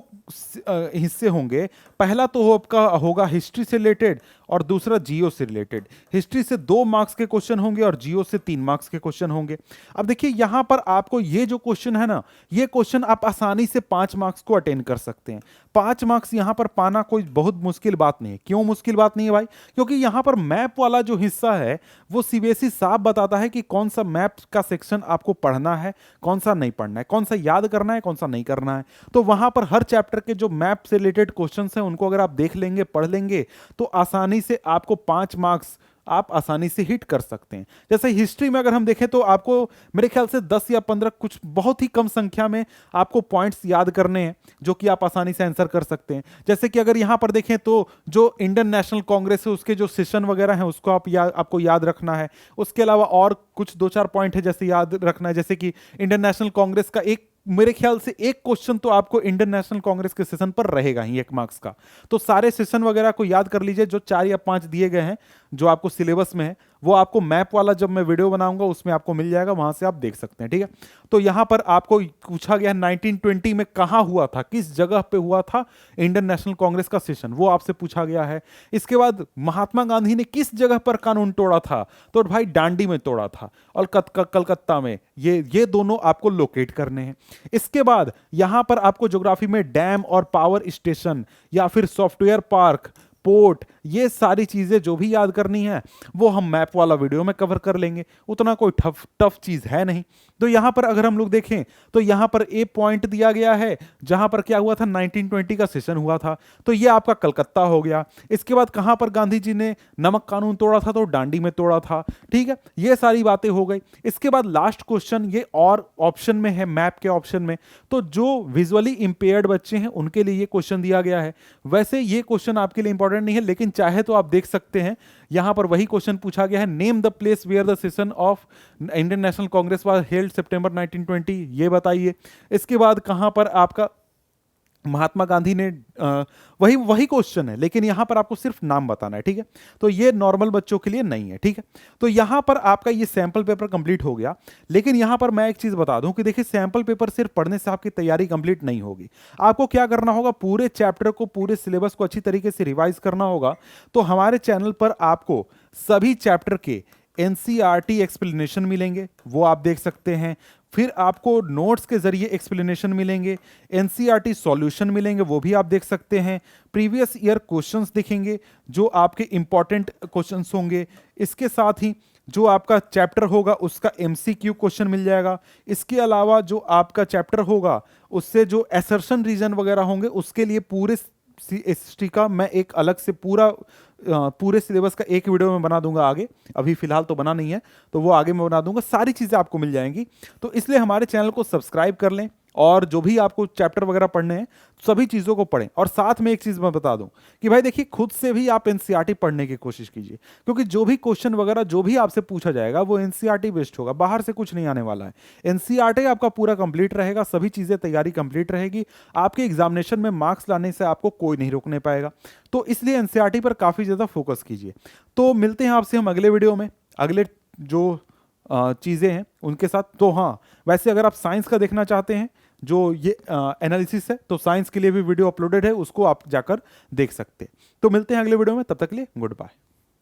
हिस्से होंगे, पहला तो आपका होगा हिस्ट्री से रिलेटेड, और दूसरा जियो से रिलेटेड। हिस्ट्री से 2 मार्क्स के क्वेश्चन होंगे, और जियो से 3 मार्क्स के क्वेश्चन होंगे। अब देखिए यहां पर आपको ये जो क्वेश्चन है ना, ये क्वेश्चन आप आसानी से 5 मार्क्स को अटेंड कर सकते हैं। 5 मार्क्स यहां पर पाना कोई बहुत मुश्किल बात नहीं है। क्यों मुश्किल बात नहीं है भाई? क्योंकि यहां पर मैप वाला जो हिस्सा है वो सीबीएसई साफ बताता है कि कौन सा मैप का सेक्शन आपको पढ़ना है, कौन सा नहीं पढ़ना है, कौन सा याद करना है, कौन सा नहीं करना है। तो वहां पर हर चैप्टर के जो मैप से रिलेटेड क्वेश्चंस हैं उनको अगर आप देख लेंगे, पढ़ लेंगे, तो आसानी से आपको 5 मार्क्स आप आसानी से हिट कर सकते हैं। जैसे हिस्ट्री में अगर हम देखें तो आपको मेरे ख्याल से 10 या 15, कुछ बहुत ही कम संख्या में आपको पॉइंट्स याद करने हैं, जो कि आप आसानी से आंसर कर सकते हैं। जैसे कि अगर यहां पर देखें तो जो इंडियन नेशनल कांग्रेस है उसके जो सेशन वगैरह हैं उसको आपको याद रखना है। उसके अलावा और कुछ 2 4 पॉइंट है जैसे याद रखना है, जैसे कि इंडियन नेशनल कांग्रेस का मेरे ख्याल से एक क्वेश्चन तो आपको इंडियन नेशनल कांग्रेस के सेशन पर रहेगा ही, 1 मार्क्स का। तो सारे सेशन वगैरह को याद कर लीजिए, जो 4 या 5 दिए गए हैं जो आपको सिलेबस में है, वो आपको मैप वाला जब मैं वीडियो बनाऊंगा उसमें आपको मिल जाएगा, वहां से आप देख सकते हैं, ठीक है। तो यहां पर आपको पूछा गया 1920 में कहां हुआ था, किस जगह पे हुआ था इंडियन नेशनल कांग्रेस का सेशन, वो आपसे पूछा गया है। इसके बाद महात्मा गांधी ने किस जगह पर कानून तोड़ा था, तो भाई दांडी में तोड़ा था, और कलकत्ता में। ये दोनों आपको लोकेट करने हैं। इसके बाद यहां पर आपको ज्योग्राफी में डैम और पावर स्टेशन, या फिर सॉफ्टवेयर पार्क, पोर्ट, ये सारी चीजें जो भी याद करनी है वो हम मैप वाला वीडियो में कवर कर लेंगे, उतना कोई टफ चीज है नहीं। तो यहां पर अगर हम लोग देखें तो यहां पर ए पॉइंट दिया गया है जहां पर क्या हुआ था, 1920 का सेशन हुआ था, तो ये आपका कलकत्ता हो गया। इसके बाद कहां पर गांधी जी ने नमक कानून तोड़ा था, तो दांडी में तोड़ा था, ठीक है। ये सारी बातें हो गई। इसके बाद लास्ट क्वेश्चन ये और ऑप्शन में है, मैप के ऑप्शन में, तो जो विजुअली इंपेयर्ड बच्चे हैं उनके लिए ये क्वेश्चन दिया गया है। वैसे ये क्वेश्चन आपके लिए इंपॉर्टेंट नहीं है, लेकिन चाहे तो आप देख सकते हैं, यहां पर वही क्वेश्चन पूछा गया है, name the place where the session of Indian National Congress was held September 1920, ये बताइए। इसके बाद कहां पर आपका महात्मा गांधी ने वही क्वेश्चन है, लेकिन यहां पर आपको सिर्फ नाम बताना है, ठीक है। तो ये नॉर्मल बच्चों के लिए नहीं है, ठीक है। तो यहां पर आपका ये सैंपल पेपर कंप्लीट हो गया। लेकिन यहां पर मैं एक चीज बता दूं कि देखिए, सैंपल पेपर सिर्फ पढ़ने से आपकी तैयारी कंप्लीट नहीं होगी। आपको क्या करना होगा, पूरे चैप्टर को, पूरे सिलेबस को अच्छी तरीके से रिवाइज करना होगा। तो हमारे चैनल पर आपको सभी चैप्टर के एनसीईआरटी एक्सप्लेनेशन मिलेंगे, वो आप देख सकते हैं। फिर आपको नोट्स के जरिए एक्सप्लेनेशन मिलेंगे, एनसीईआरटी सॉल्यूशन मिलेंगे, वो भी आप देख सकते हैं। प्रीवियस ईयर क्वेश्चंस दिखेंगे जो आपके इंपॉर्टेंट क्वेश्चंस होंगे। इसके साथ ही जो आपका चैप्टर होगा उसका एमसीक्यू क्वेश्चन मिल जाएगा। इसके अलावा जो आपका चैप्टर होगा उससे जो असर्शन रीजन वगैरह होंगे उसके लिए पूरे एसएसटी का मैं एक अलग से पूरे सिलेबस का एक वीडियो में बना दूंगा आगे। अभी फिलहाल तो बना नहीं है, तो वो आगे मैं बना दूंगा, सारी चीजें आपको मिल जाएंगी। तो इसलिए हमारे चैनल को सब्सक्राइब कर लें, और जो भी आपको चैप्टर वगैरह पढ़ने हैं सभी चीज़ों को पढ़ें। और साथ में एक चीज़ मैं बता दूं कि भाई देखिए, खुद से भी आप एनसीईआरटी पढ़ने की कोशिश कीजिए, क्योंकि जो भी क्वेश्चन वगैरह जो भी आपसे पूछा जाएगा वो एनसीईआरटी बेस्ड होगा, बाहर से कुछ नहीं आने वाला है। एनसीईआरटी आपका पूरा कंप्लीट रहेगा, सभी चीज़ें तैयारी कंप्लीट रहेगी, आपके एग्जामिनेशन में मार्क्स लाने से आपको कोई नहीं रोकने पाएगा। तो इसलिए एनसीईआरटी पर काफ़ी ज़्यादा फोकस कीजिए। तो मिलते हैं आपसे हम अगले वीडियो में, अगले जो चीज़ें हैं उनके साथ। तो हाँ, वैसे अगर आप साइंस का देखना चाहते हैं जो ये एनालिसिस है, तो साइंस के लिए भी वीडियो अपलोडेड है, उसको आप जाकर देख सकते हैं। तो मिलते हैं अगले वीडियो में, तब तक के लिए गुड बाय।